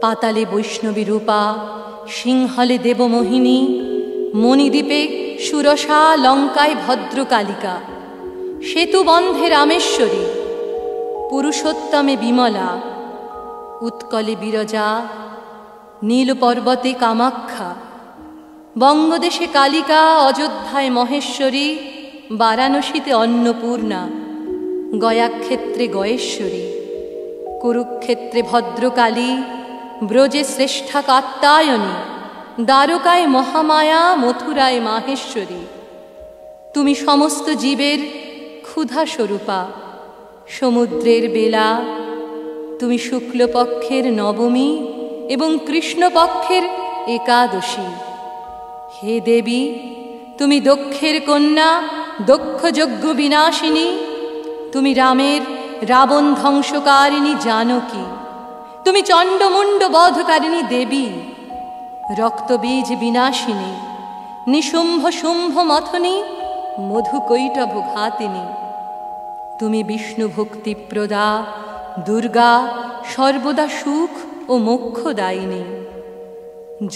পাতালে বৈষ্ণবী রূপা, সিংহলে দেবমোহিনী, মণিদ্বীপে সুরসা, লঙ্কায় ভদ্রকালিকা, সেতুবন্ধে রামেশ্বরী, পুরুষোত্তমে বিমলা, উৎকলে বিরজা, নীলপর্বতে কামাখ্যা, বঙ্গদেশে কালিকা, অযোধ্যায় মহেশ্বরী, বারাণসীতে অন্নপূর্ণা, গয়াক্ষেত্রে গয়েশ্বরী, কুরুক্ষেত্রে ভদ্রকালী, ব্রজে শ্রেষ্ঠা কাত্যায়নী, দ্বারকায় মহামায়া, মথুরায় মাহেশ্বরী। তুমি সমস্ত জীবের ক্ষুধা স্বরূপা, সমুদ্রের বেলা। তুমি শুক্লপক্ষের নবমী এবং কৃষ্ণপক্ষের একাদশী। হে দেবী, তুমি দক্ষের কন্যা, দক্ষ যজ্ঞ বিনাশিনী। তুমি রামের রাবণ ধ্বংসকারিণী জানকী। তুমি চণ্ডমুণ্ড বধকারিণী দেবী, রক্তবীজ বিনাশিনী, নিশুম্ভ শুম্ভ মথনী, মধুকৈটভ ঘাতিনী। তুমি বিষ্ণু ভক্তিপ্রদা, দুর্গা, সর্বদা সুখ ও মোক্ষদায়িনী।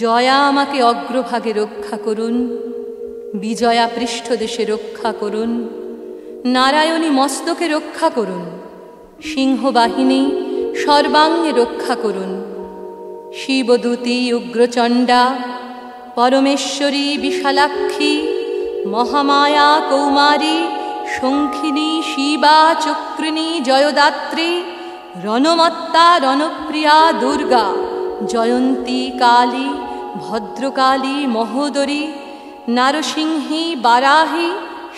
জয়া আমাকে অগ্রভাগে রক্ষা করুন, বিজয়া পৃষ্ঠদেশে রক্ষা করুন, নারায়ণী মস্তকে রক্ষা করুন, সিংহবাহিনী সর্বাঙ্গে রক্ষা করুন। শিবদূতী উগ্রচণ্ডা, পরমেশ্বরী বিশালাক্ষী, মহামায়া কৌমারী, শঙ্খিনী শিবা, চক্রিণী জয়দাত্রী, রণমত্তা রণপ্রিয়া দুর্গা, জয়ন্তী কালী, ভদ্রকালী মহোদরী, নারসিংহী বারাহী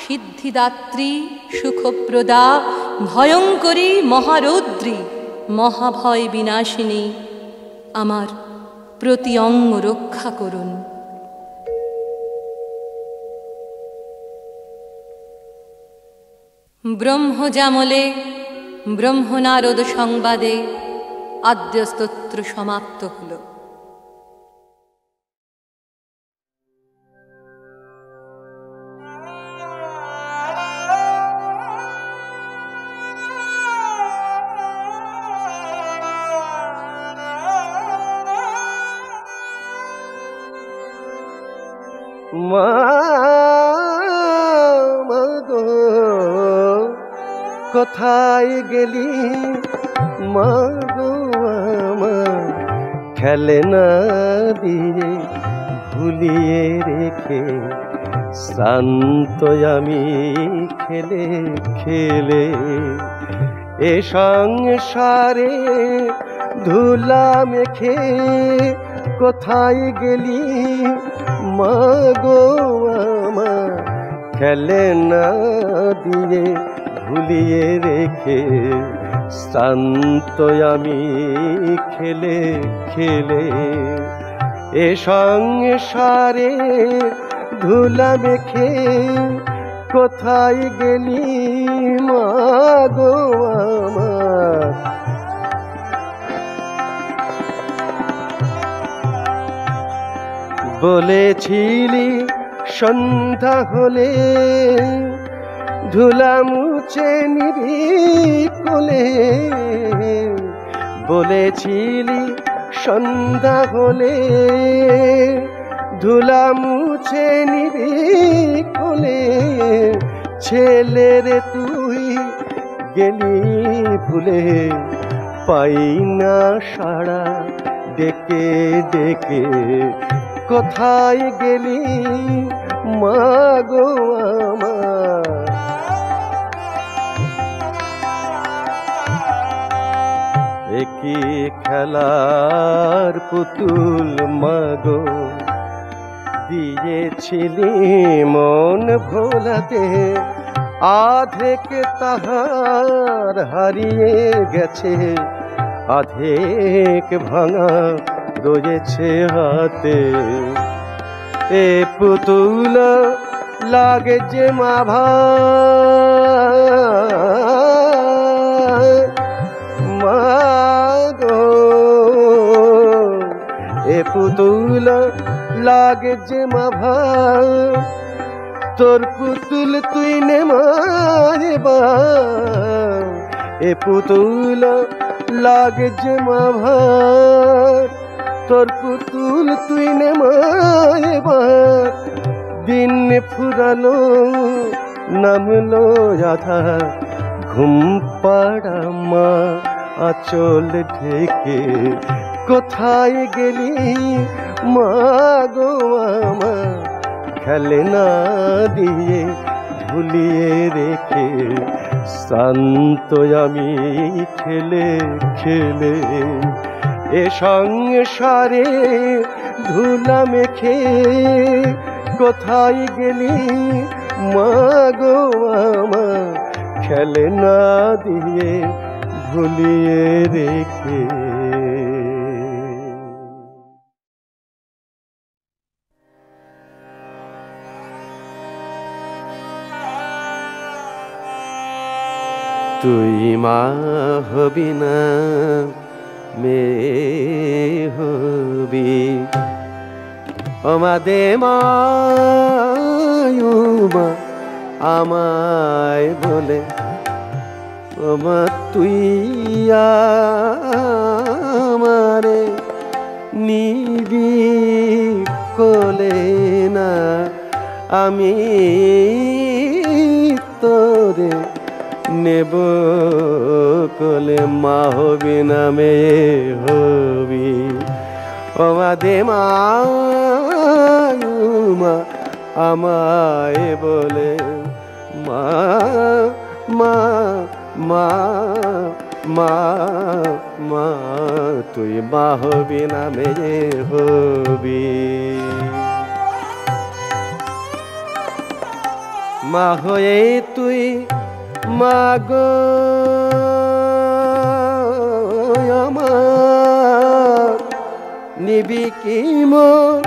সিদ্ধিদাত্রী সুখপ্রদা ভয়ঙ্করী মহারৌদ্রী মহাভয় বিনাশিনী আমার প্রতি অঙ্গ রক্ষা করুন। ব্রহ্মজামলে ব্রহ্মনারদ সংবাদে আদ্য স্তোত্র সমাপ্ত হল। মাগো কোথায় গেলি মাগো আমার খেলনা দিয়ে ভুলিয়ে রেখে শান্ত আমি খেলে খেলে এ সংসারে ধুলা মেখে কোথায় গেলি মাগো আমার খেলনা দিয়ে ভুলিয়ে রেখে শান্ত আমি খেলে খেলে এ সংসারে ধুলা মেখে কোথায় গেলি মাগো আমার বলেছিলি সন্ধ্যা হলে ধুলা মুছে নিবি কোলে বলেছিলি সন্ধ্যা হলে ধুলা মুছে নিবি কোলে ছেলেরে তুই গেলি ভুলে পাই না সাড়া ডেকে ডেকে কোথায় গেলি মাগো আমার একই খেলার পুতুল মাগো দিয়েছিলি মন ভোলাতে আধেক তাহার হারিয়ে গেছে আধেক ভাঙা রয়েছে হাতে এ পুতুল লাগে যে মা মাগো এ পুতুল লাগে যে মা তোর পুতুল তুই নে মারবা এ পুতুল লাগে যে মা তোর পুতুল তুই নে মারবার দিন ফুরালো নামলো আধা ঘুম পাড়া মা আঁচল ঢেকে কোথায় গেলি মাগো আমার খেলনা দিয়ে ভুলিয়ে রেখে শান্ত আমি খেলে খেলে এ সংসারে ধুলা মেখে কোথায় গেলি মাগো আমার খেলনা দিয়ে ভুলিয়ে রেখে তুই মা হবি না মেয়ে হবি আমাদে মায়ুমা আমায় বলে ওমা তুই আমারে নিবি কোলে না আমি তোরে নেব কোলে মা হবি না মেয়ে হবি ওমাদে মায়ুমা আমায় বলে মা মা মা মা মা তুই মা হবি না মেয়ে হবি মা হয়ে তুই মাগো আমার নিবি কি মোর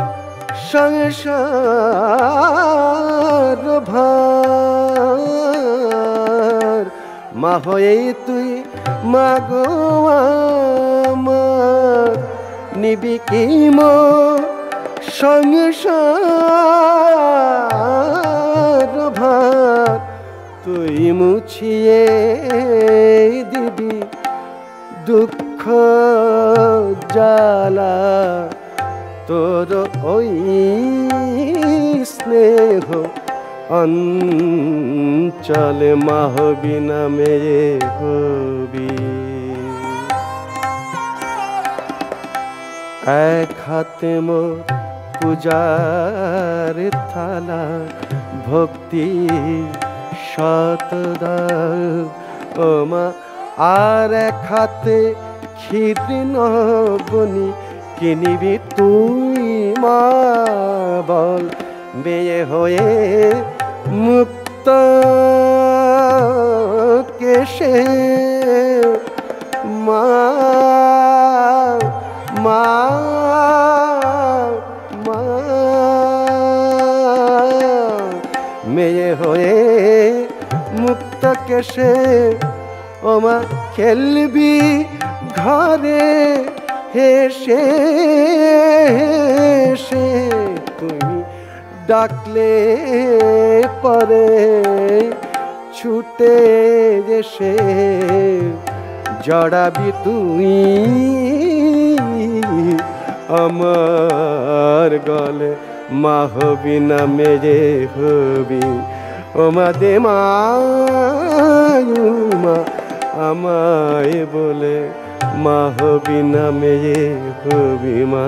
সংসার ভার মা হয়ে তুই মাগো আমার নিবি কি মোর সংসার ভার তুই মুছিয়ে দিবি দুঃখ জ্বালা তোর ওই স্নেহ অঞ্চলে মা হবি না মেয়ে হবি এক হাতে মোর পূজার থালা ভক্তি শতদার ও মা আর এক হাতে ক্ষীণ বনি কিনিবি তুই মা বল মেয়ে হয়ে মুক্ত কেশে মা মা মা মেয়ে হয়ে মুক্ত কেশে ও মা খেলবি ঘরে হেসে হেসে তুমি ডাকলে পরে ছুটে এসে জড়াবি তুই আমার গলে মা হবি না মেয়ে হবি ও মা দে মা আমায় বলে মা হবি না মেয়ে হবি মা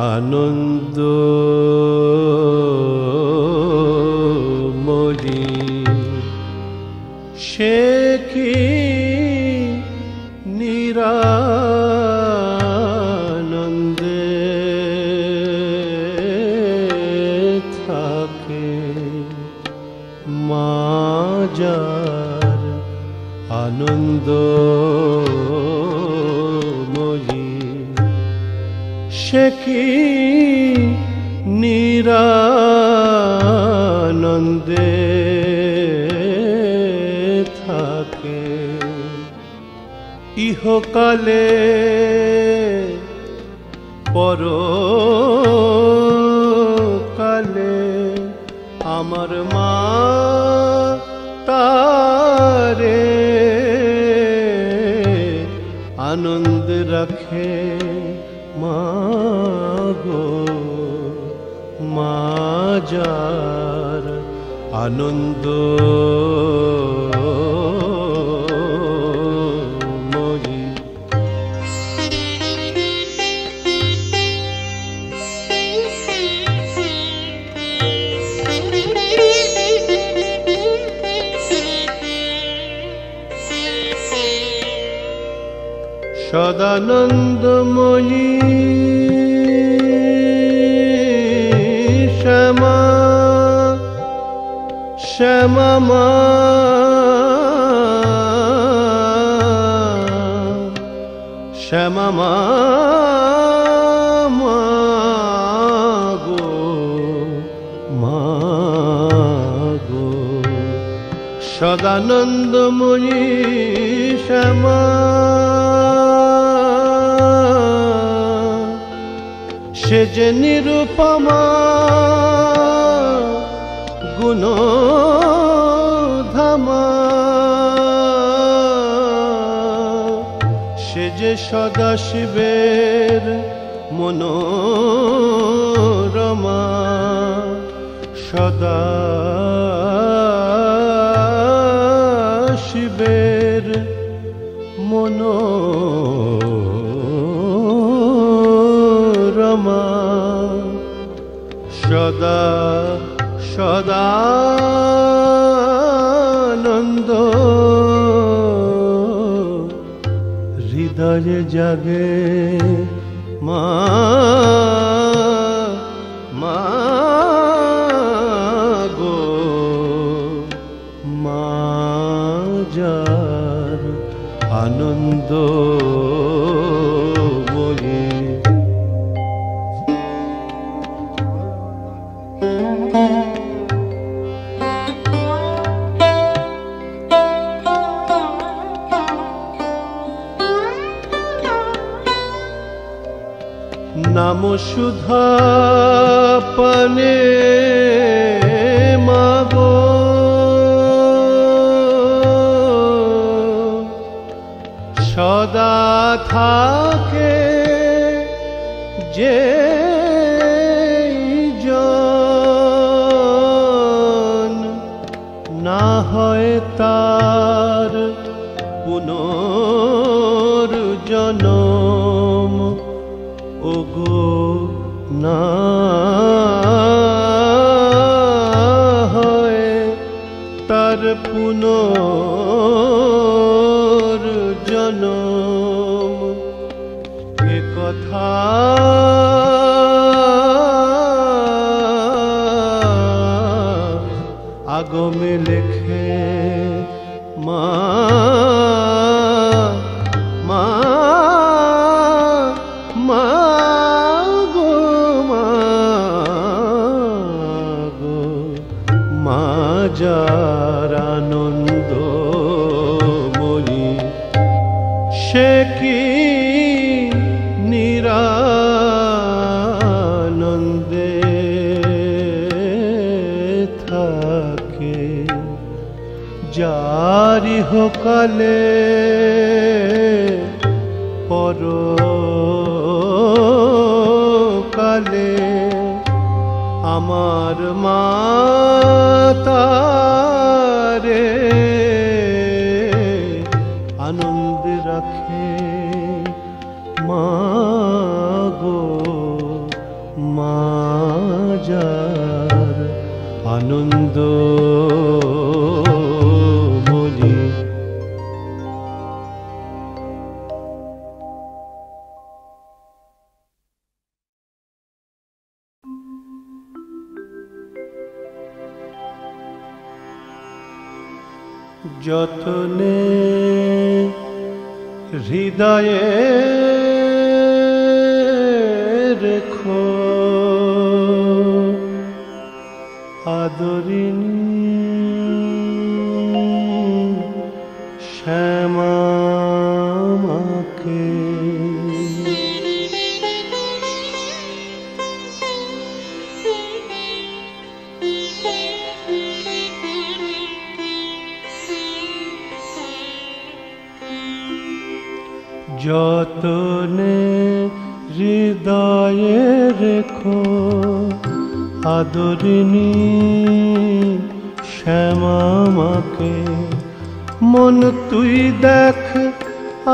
আনন্দ মরি সে কি নিরানন্দে থাকে মা যার আনন্দ সে কি নিরানন্দে থাকে ইহকালে পরকালে আমার মা তারে আনন্দ রাখে মা গো মা যার আনন্দ মরি সদানন্দময়ী শ্যামা শ্যামা মা শ্যামা মা গো সদানন্দময়ী শ্যামা সে যে নিরুপমা গুণধামা সে যে সদাশিবের মনোরমা সদা শিবের মনোরমা সদা সদানন্দ হৃদয়ে জাগে মা মা গো মা যার আনন্দ বয়ে নাম সুধা পানে মাগো সদা থাকে যে জন না হয় তার পুনর্জন্ম ওগো না হয় তার পুনর্জন্ম এ কথা আগমে লেখে মা মা মা গো মা গো মা যার আনন্দ ময়ী সে কি নিরানন্দে থাকে জারি হোকালে পরকালে আমার মাতারে আনন্দে রাখে মা গো মা যার আনন্দ ময়ী যতনে হৃদয়ে রেখো আদরিণী শ্যামা মাকে যতনে হৃদয়ে রেখো আদরিণী শ্যামা মাকে মন তুই দেখ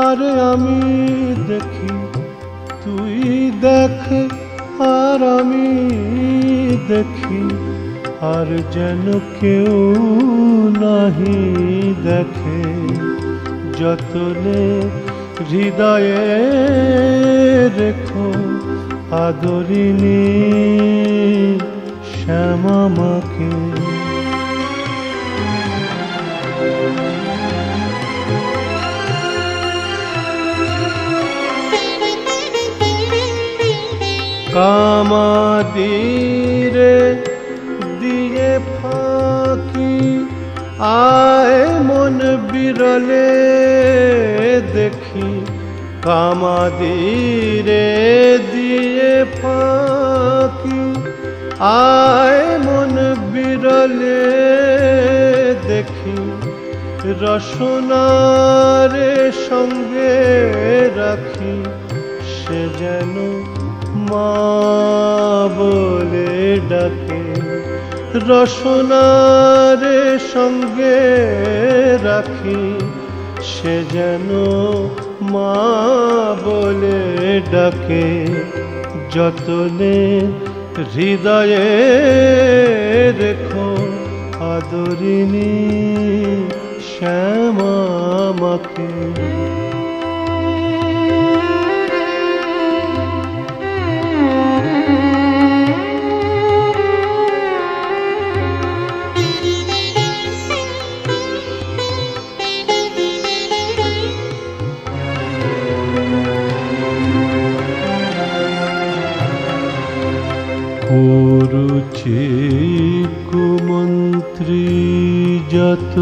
আর আমি দেখি তুই দেখ আর আমি দেখি আর যেন কেউ নাহি দেখে যতনে হৃদয়ে রেখো আদরিণী শ্যামা মাকে কামাদিরে দিয়ে ফাঁকি আয় মন বিরলে দেখি কামাদিরে দিয়ে ফাঁকি, আয় মন বিরলে দেখি রসনারে সঙ্গে রাখি, সে যেন মা বলে ডাকে। রসনারে সঙ্গে রাখি, সে যেন মা বলে ডাকে। যতনে হৃদয়ে রেখো আদরিণী শ্যামা মাকে। কুরুচি কুমন্ত্রী যত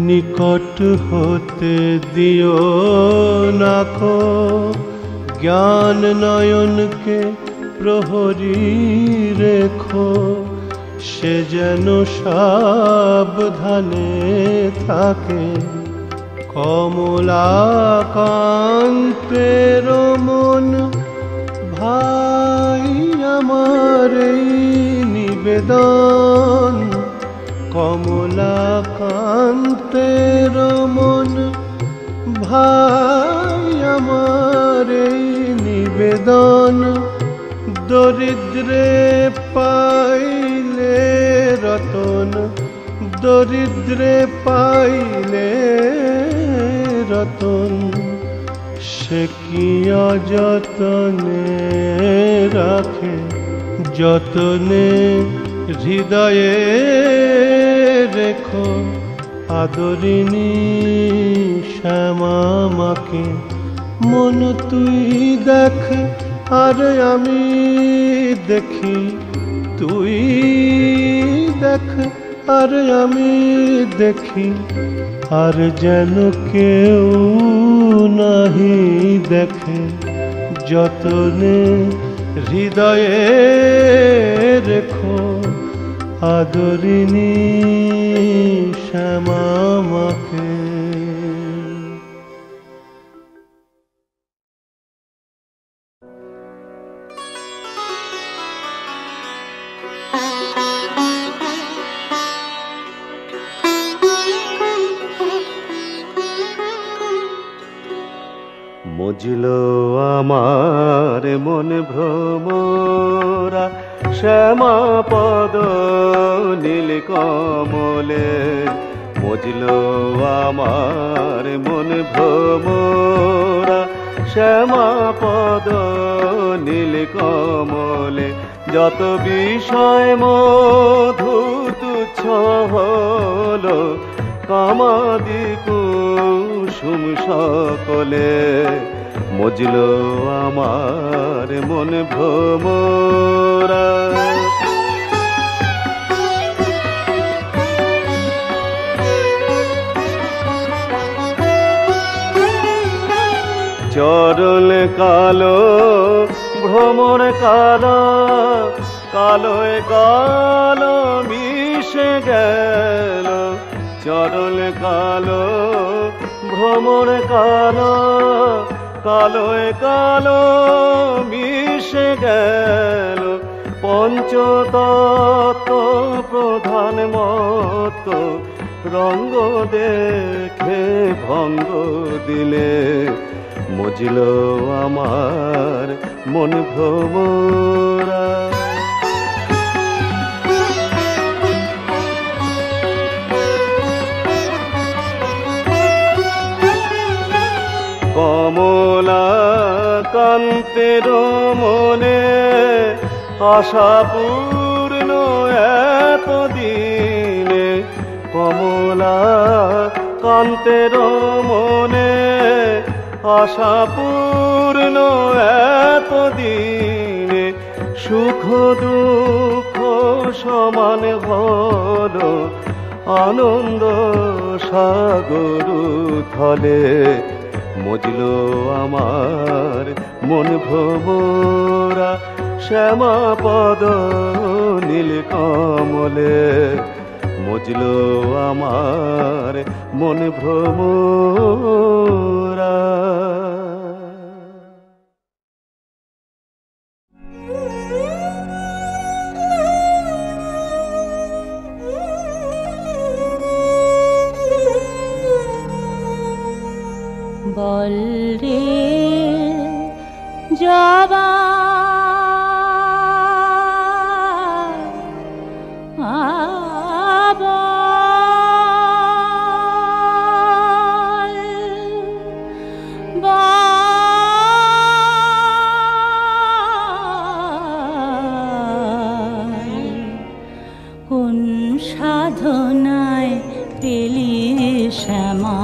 নিকট হতে দিও নাকো, জ্ঞান নয়নকে প্রহরী রেখো, সে যেন সাবধানে থাকে। কমলাকান্তের মন ভাই আমার এই নিবেদন, কমলাকান্তের মন ভাই আমার এই নিবেদন। দরিদ্রে পাইলে রতন, দরিদ্রে পাইলে রতন, সে কি অযতনে রাখে। যতনে হৃদয়ে রেখো আদরিণী শ্যামা মাকে। মন তুই দেখ আর আমি দেখি, তুই দেখ আর আমি দেখি, আর যেন কেউ নাহি দেখে। যতনে হৃদয়ে রেখো আদরিণী শ্যামা মাকে। মজলো আমার মন ভ্রমরা শ্যামা পদ নীল কমলে। মজলো আমার মন ভ্রমরা শ্যামা পদ নীল কমলে। যত বিষয় মধু তুচ্ছ হলো, কামাদি কুসুম সকলে। মজলো আমার মন ভ্রমরা। চরল কালো ভ্রমর কালো, কালোয় কালো মিশে গেল। চরল কালো ভ্রমর কালো, কালোয় কালো মিশে গেল। পঞ্চতত্ত্ব প্রধান মত রঙ্গ দেখে ভঙ্গ দিলে। মজলো আমার মন ভ্রমরা। কমলা কান্তের মনে আশা পূর্ণ এতদিনে। কমলা কান্তের মনে আশা পূর্ণ এতদিনে। সুখ দুঃখ সমান হলো, আনন্দ সাগর থলে মজিল আমার মন ভ্রমরা শ্যামা পদ নীল কমলে মজিল আমার মন ভ্রমরা। বল রে জবা কোন সাধনায় পেলি শ্যামা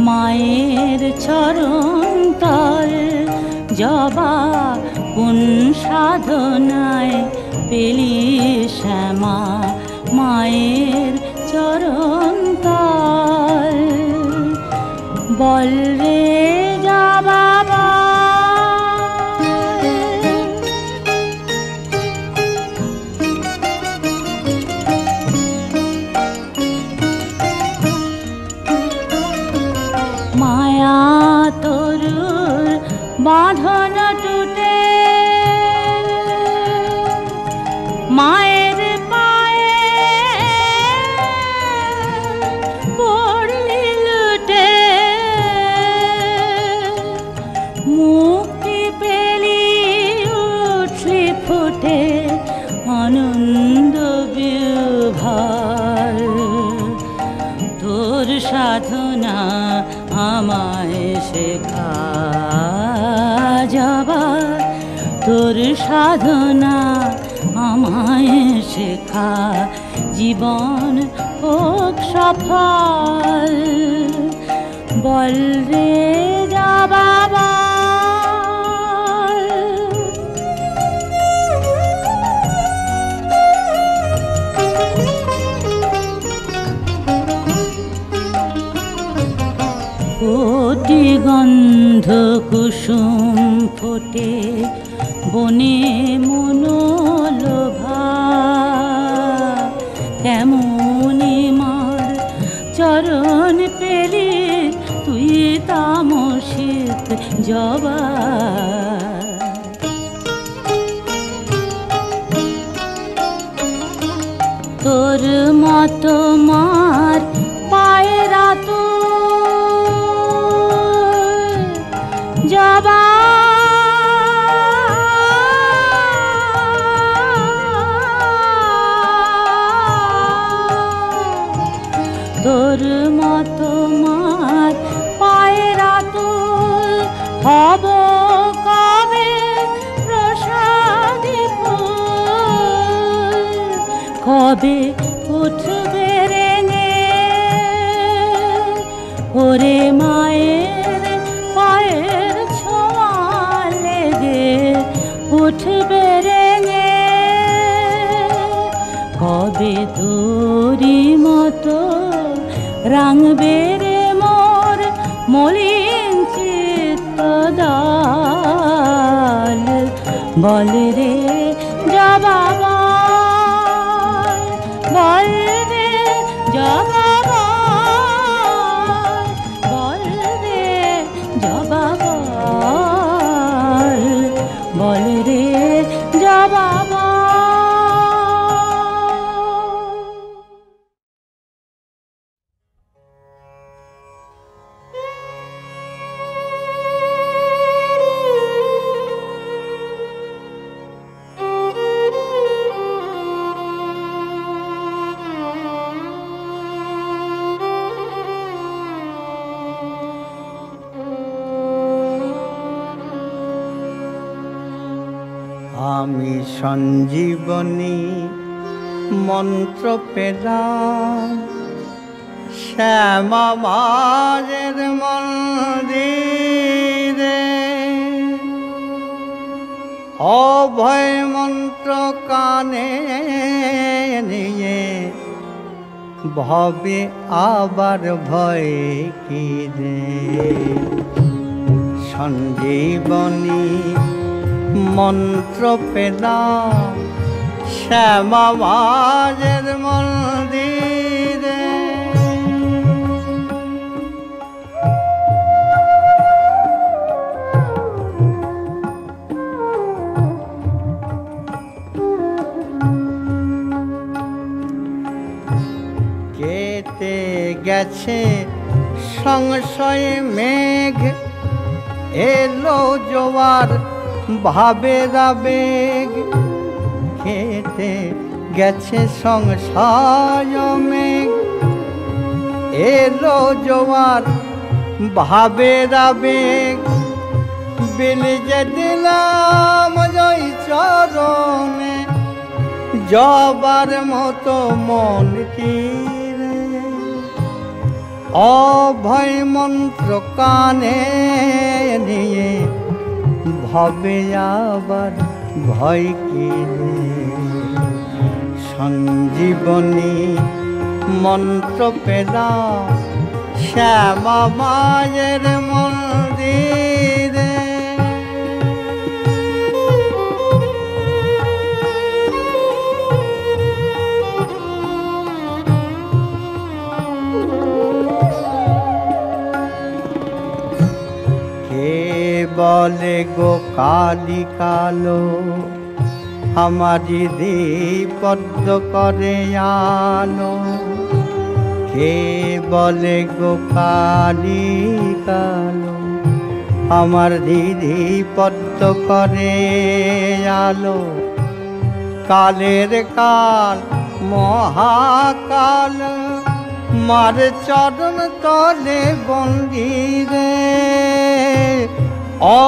মায়ের চরণ তল জবা, কোন সাধনায় পেলি শ্যামা মায়ের চরণ তল। বল রে জবা মায়া তরুর বাঁধন টুটে মায়ের পায়ে পড়লি লুটে, মুক্তি পেলি উঠলি ফুটে আনন্দ বিভোর। তোর সাধনা আমায় শেখা জবা, তোর সাধনা আমায় শেখা, জীবন হোক সফল। বল রে জবা কোটি গন্ধ কুসুম ফোটে বনে মনোলোভা, কেমনি মার চরণ পেলি তুই তামসিত জবা। তোর মতো মার পায়রা তো জবা, তোর মতো মার পায়রা তুল হব কবে প্রসাদী ফুল, কবে উঠবে রেঙে ওরে মায়ের পায়ের ছোঁয়া লেগে উঠবে রেঙে, কবে তোরি মতো রাঙবে রে মোর মলিন চিত্ত দল। বল রে জবা বল রে জবা বল রে জবা বল রে জবা। আমি সঞ্জীবনী মন্ত্র পেলাম শ্যামা মায়ের মন্দিরে, অভয় মন্ত্র কানে নিয়ে ভবে আবার ভয় কি রে। সঞ্জীবনী মন্ত্র পেলাম শ্যামা মায়ের মন্দিরে। কেটে গেছে সংশয়ে মেঘ, এলো জোয়ার ভাবের আবেগ। কেটে গেছে সংশয় মেঘ, এলো জোয়ার ভাবের আবেগ। বিলিয়ে দিলাম জয় চরণে জবার মতো মনটি রে। অভয় মন্ত্র কানে নিয়ে ভবে আবার ভয় কি রে। সঞ্জীবনী মন্ত্র পেলাম শ্যামা মায়ের মন্দিরে। বলে গো কালী কালো আমারি পদ্ম করে আলো। কে বলে গো কালী কালো আমার দিদি পদ্ম করে আলো। কালের কাল মহাকাল মার চরণ তলে বন্দিরে।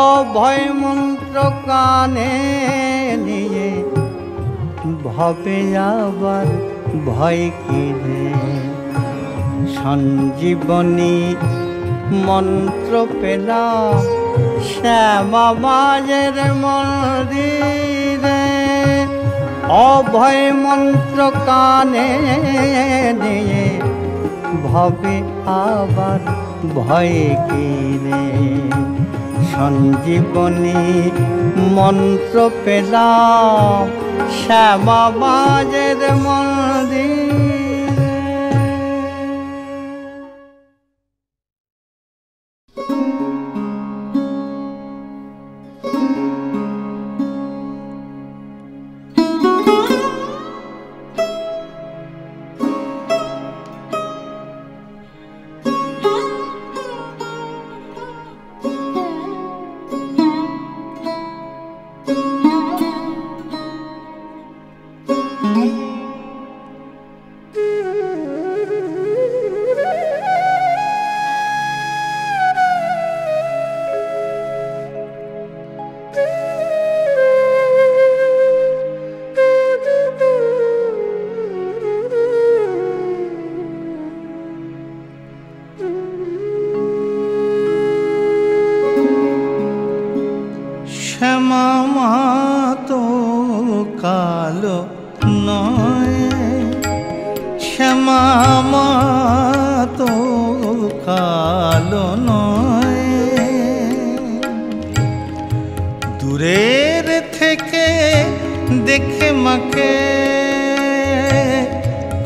অভয় মন্ত্র কানে নিয়ে ভবে আবার ভয় কি রে। সঞ্জীবনী মন্ত্র পেলাম শ্যামা মায়ের মন্দিরে। অভয় মন্ত্র কানে নিয়ে ভবে আবার ভয় কি রে। সঞ্জীবনী মন্ত্র পেলাম শ্যামা মায়ের মন্দিরে। শ্যামা মা তো কালো নয়, শ্যামা মা তো কালো নয়। দূরের থেকে দেখে মাকে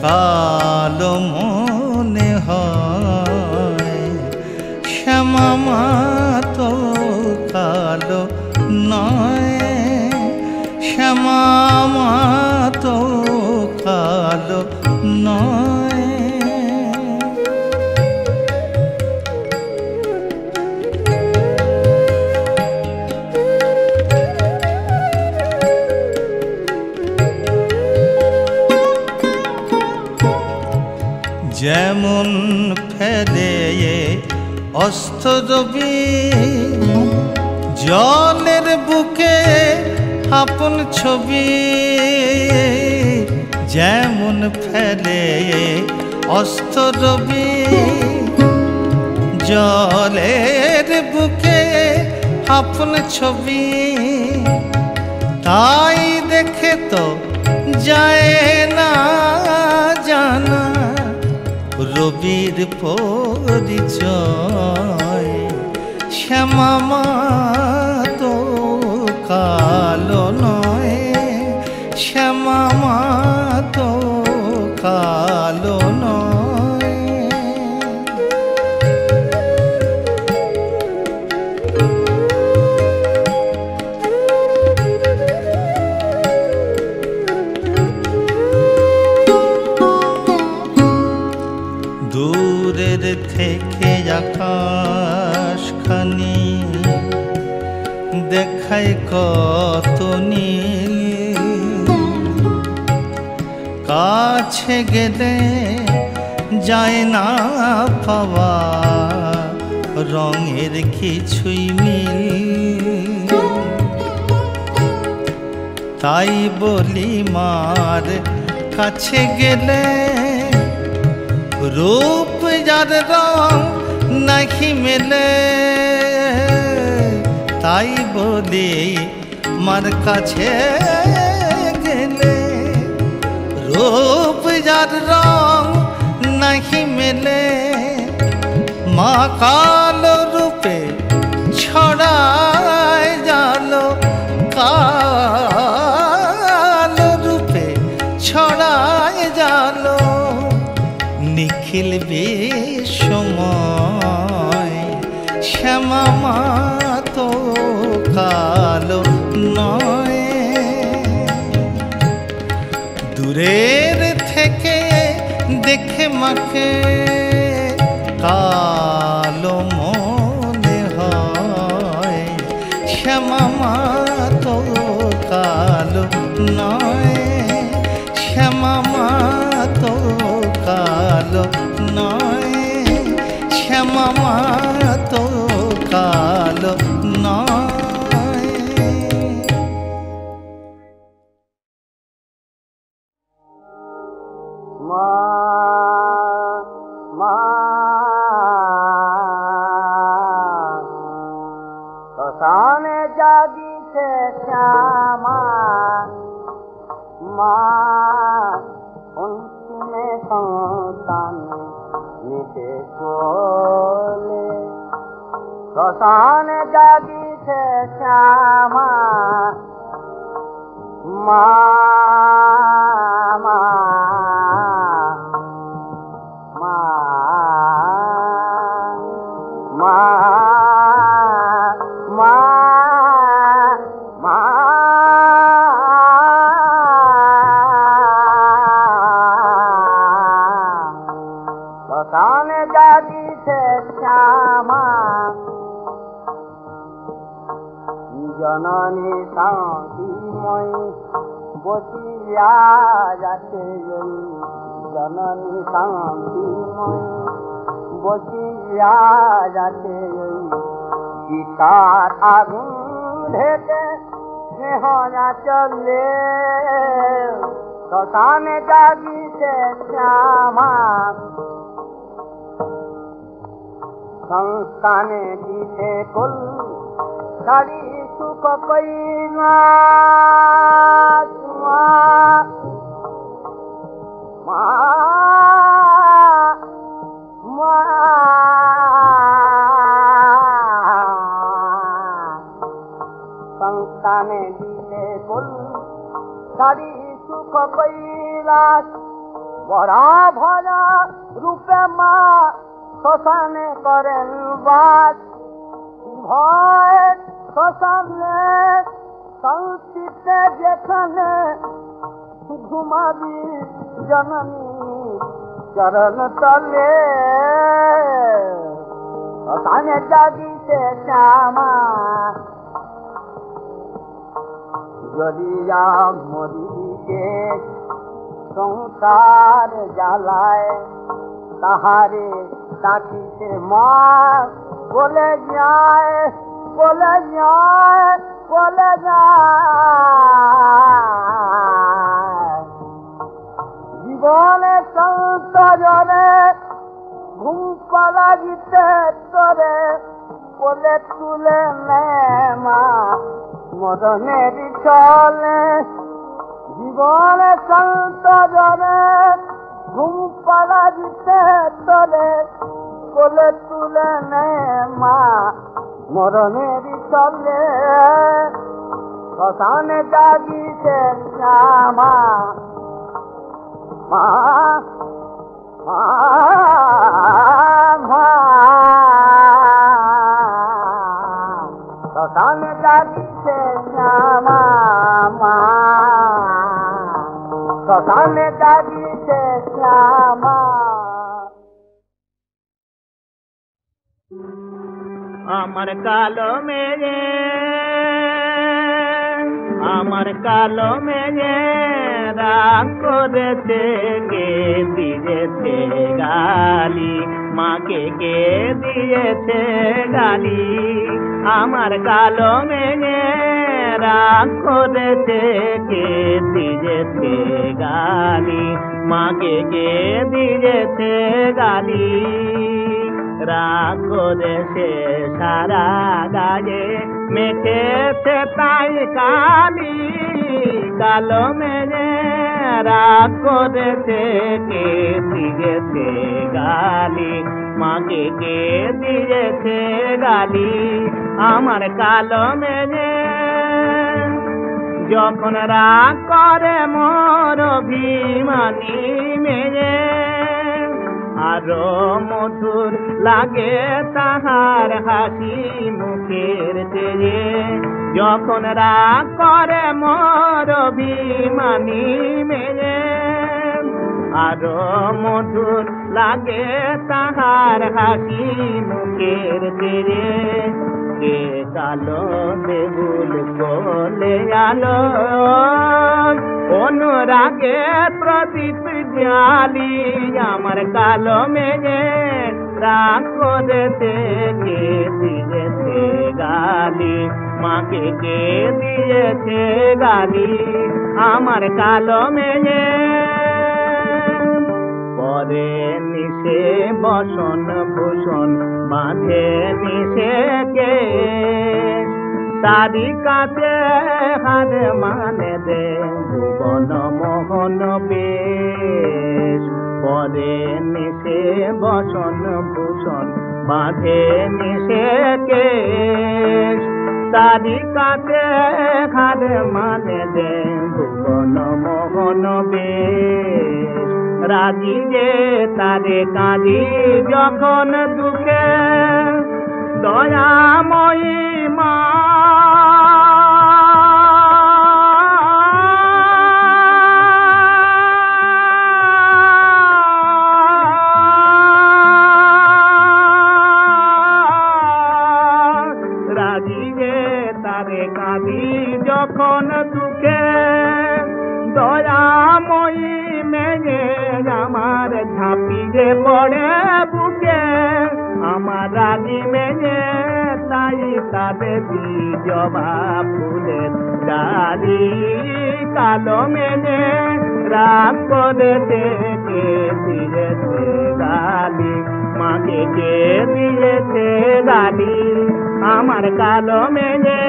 কালো মনে হয়। শ্যামা মা তো কালো নয়, শ্যামা মা তো কালো নয়। যেমন ফেলে অস্ত রবি জলের বুকে আপন ছবি, যেমন ফেলে অস্ত রবি জলের বুকে আপন ছবি। তাই দেখে তো যায় না জানা পরিচয় শ্যামা মা তো কালো নয়, শ্যামা মা তো কালো নয়। দূরের থেকে আকাশখানি দেখায় কত নীল, কাছে গেলে যায় না পাওয়া রঙের কিছুই মিল। তাই বলি মার কাছে গেলে রূপ যার রং নাহি মেলে, তাই বলি মার কাছে গেলে রূপ যার রং নাহি মেলে। মা কালো রূপে ছড়ায় জালো, কালো রূপে ছড়ায় জালো। নিখিল সময় শ্যামা মা তো কালো নয়। দূরের থেকে দেখে মাকে কালো মনে হয়, শ্যামা মা তো কালো নয়, শ্যামা মা তো কালো নয়, শ্যামা মা তো কালো নয়। মা মা শ্মশানে জাগিছে শ্যামা মা, অন্তিমে সন্তান নিতে কোলে। শ্মশানে জাগিছে শ্যামা মা মা মা মা মা মা শ্মশানে জাগিছে শ্যামা, জননী শান্তিময় বসিয়া যাচ্ছে, জননী শান্তিময় বসিয়া যাচ্ছে। গীতার আগুন ঢেকে স্নেহ না চলে, শ্মশানে জাগিছে শ্যামা। সংস্থানে দিতে কুল সারি সুখ কইনা মা মা সংস্থানে দিতে কুল সারি সুখ কৈলাস। বরা ভরা রূপে মা শ্মশানে করেন বাস, ভয় শ্মশানে সংস্কৃতে যেখানে ঘুমাবি জননী চরণ তলে। শ্মশানে জাগিছে শ্যামা, জলিয়া মরিকে সংসার জ্বালায়, তাহারে ডাকিছে মা বলে যায়, বলে যায়, বলে যায়। জীবনে সংসারে ঘুম পালাগিতে তোরে বলে তুলে নে মা মরণের চলে। জীবনে সংসারে ঘুম পাড়া দিতে তোরে কোলে তুলে নে মা মরণেরই চলে শ্মশানে জাগিছে মা মা মা মা শ্মশানে জাগিছে মা মা শ্মশানে জাগিছে মা আমার কালো মেয়ে আমার কালো মেয়ে রাগ করেছে কে দিয়েছে গালি মাকে কে দিয়েছে গালি আমার কালো মেয়ে রাগ করেছে কে দিয়েছে গালি মাকে কে দিয়েছে গালি রাগ করেছে সারা গায়ে মেখেছে তাই কালি কালো মেয়ে রাগ করেছে কে দিয়েছে গালি মাকে কে দিয়েছে গালি আমার কালো মেয়ে যখন রাগ করে মোর অভিমানী মেয়ে আরো মধুর লাগে তাহার হাসি মুখের চেয়ে যখন রাগ করে মোর অভিমানী মেয়ে আরো মধুর লাগে তাহার হাসি মুখের চেয়ে কে কালো দেবুল কোলে আলো অনুরাগে প্রদীপ জালি আমার কালো মেয়ে রাগ করেছে কে দিয়েছে গালি মাকে কে দিয়েছে গালি আমার কালো মেয়ে পরে নিশে বসন ভূষণ বাঁধে নিশে কে তারি কাছে হার মানে দে ভুবন মোহন বেশ পরে নিশে বসন ভূষণ বাঁধে নিশে কে তারি কাছে হার মানে দে ভুবন মোহন বেশ রাজি যে তারে কাঁদি যখন দুঃখে দয়াময়ী মা রাজি যে তারে কাঁদি যখন দুঃখে দয়াময়ী মেয়ে আমার ঝাঁপিয়ে পড়ে বুকে আমার রানী মেয়ে তাই তাদের জবা ফুলের ডালি কালো মেয়ে রাগ করেছে কে দিয়েছে গালি মাকে কে দিয়েছে গালি আমার কালো মেয়ে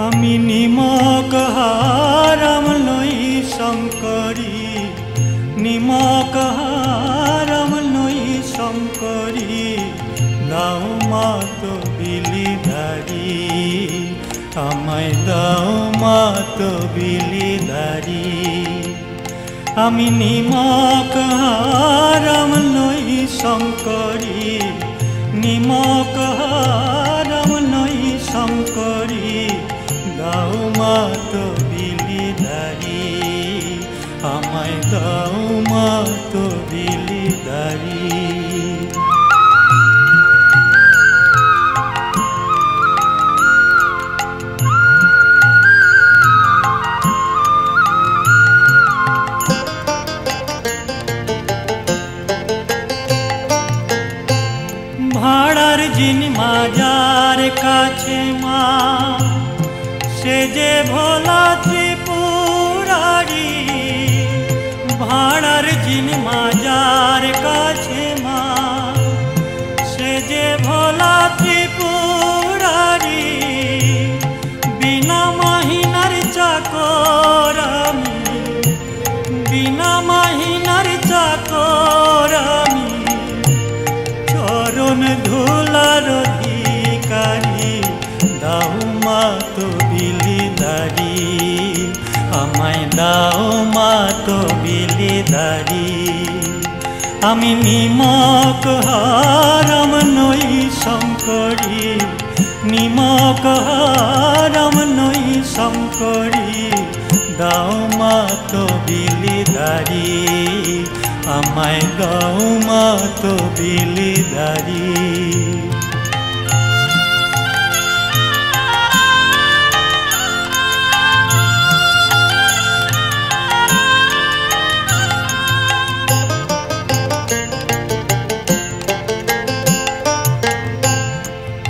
আমি নিমক হারাম নই শঙ্করী নিমক হারাম নই শঙ্করী দাও মা তো বিলিধারী আমায় দাও মা তো বিলিধারী আমি নিমক হারাম নই শঙ্করী নিমক হারাম নই শঙ্করী দাও মা তো বিলিধারী আমায় দাও মা তো বিলিধারী ভাড়ার জিন মাজার কাছে মা সে যে ভোলা ত্রিপুরারি ভাড়ার জিন মাজার কাছে মা সে যে ভোলা ত্রিপুরারি বিনা মাহিনার চাকর আমি বিনা মাহিনার চাকর আমি চরণ ধুলার অধিকারী দাও মা তো বিলিদারি আমায় দাও মা তো বিলিদারি আমি নিমক হারাম নই শঙ্করী নিমক হারাম নই শঙ্করী দাও মা তো বিলিদারি আমায় দাও মা তো বিলিদারি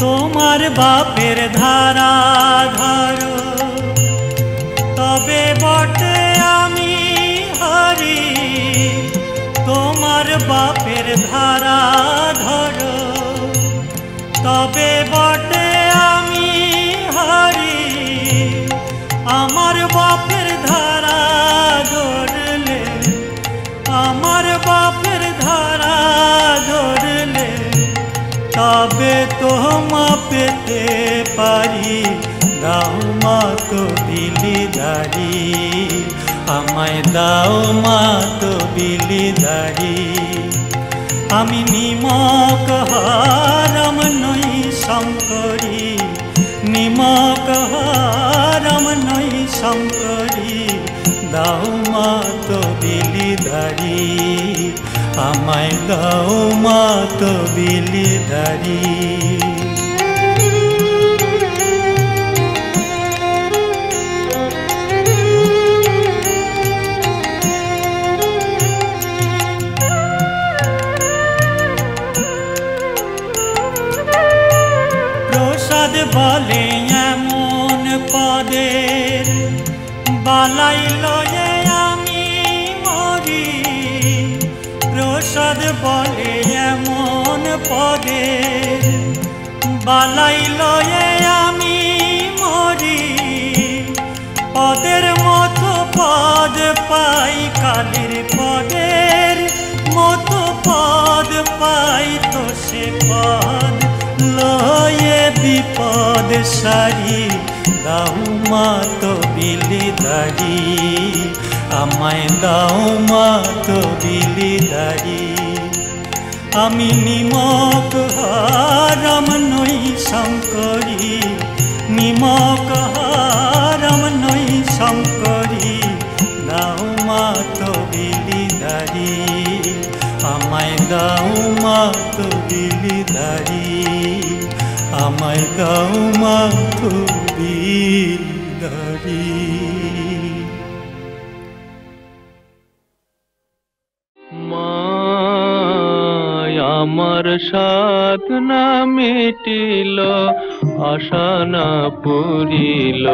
তোমার বাপের ধারা ধরো তবে বটে আমি হরি তোমার বাপের ধারা ধরো তবে বটে আমি হরি আমার বাপের ধারা ধরলে আমার বাপের ধারা ধরলে তবে তোমা পেতে পারি দাও মা তো বিলিদারি আমায় দাও মা তো বিলিদারি আমি নিমক হারাম নই শঙ্করী নিমক হারাম নই শঙ্করী দাও মা তো বিলিদারি আমায় দাও মা তো বিলিদারি প্রসাদ বলে এমন পদের বালাই লয়ে আমি মরি প্রসাদ বলে এমন পদের বালাই লয়ে আমি মরি পদের মতো পদ পাই কালীর পদের মতো পদ পাই তো সে পদ লয়ে বিপদ সারি দাও মা তো বিলিদারি আমায় দাও মা তো বিলিদারি আমি নিমক হারাম নই শঙ্করী নিমক হারাম নই শঙ্করী দাও মা তো বিলিদারি আমায় দাও মা তো বিলিদারি আমায় দাও মা তো বিলিদারি আমার সাধনা মিটিল আশা না পুরিল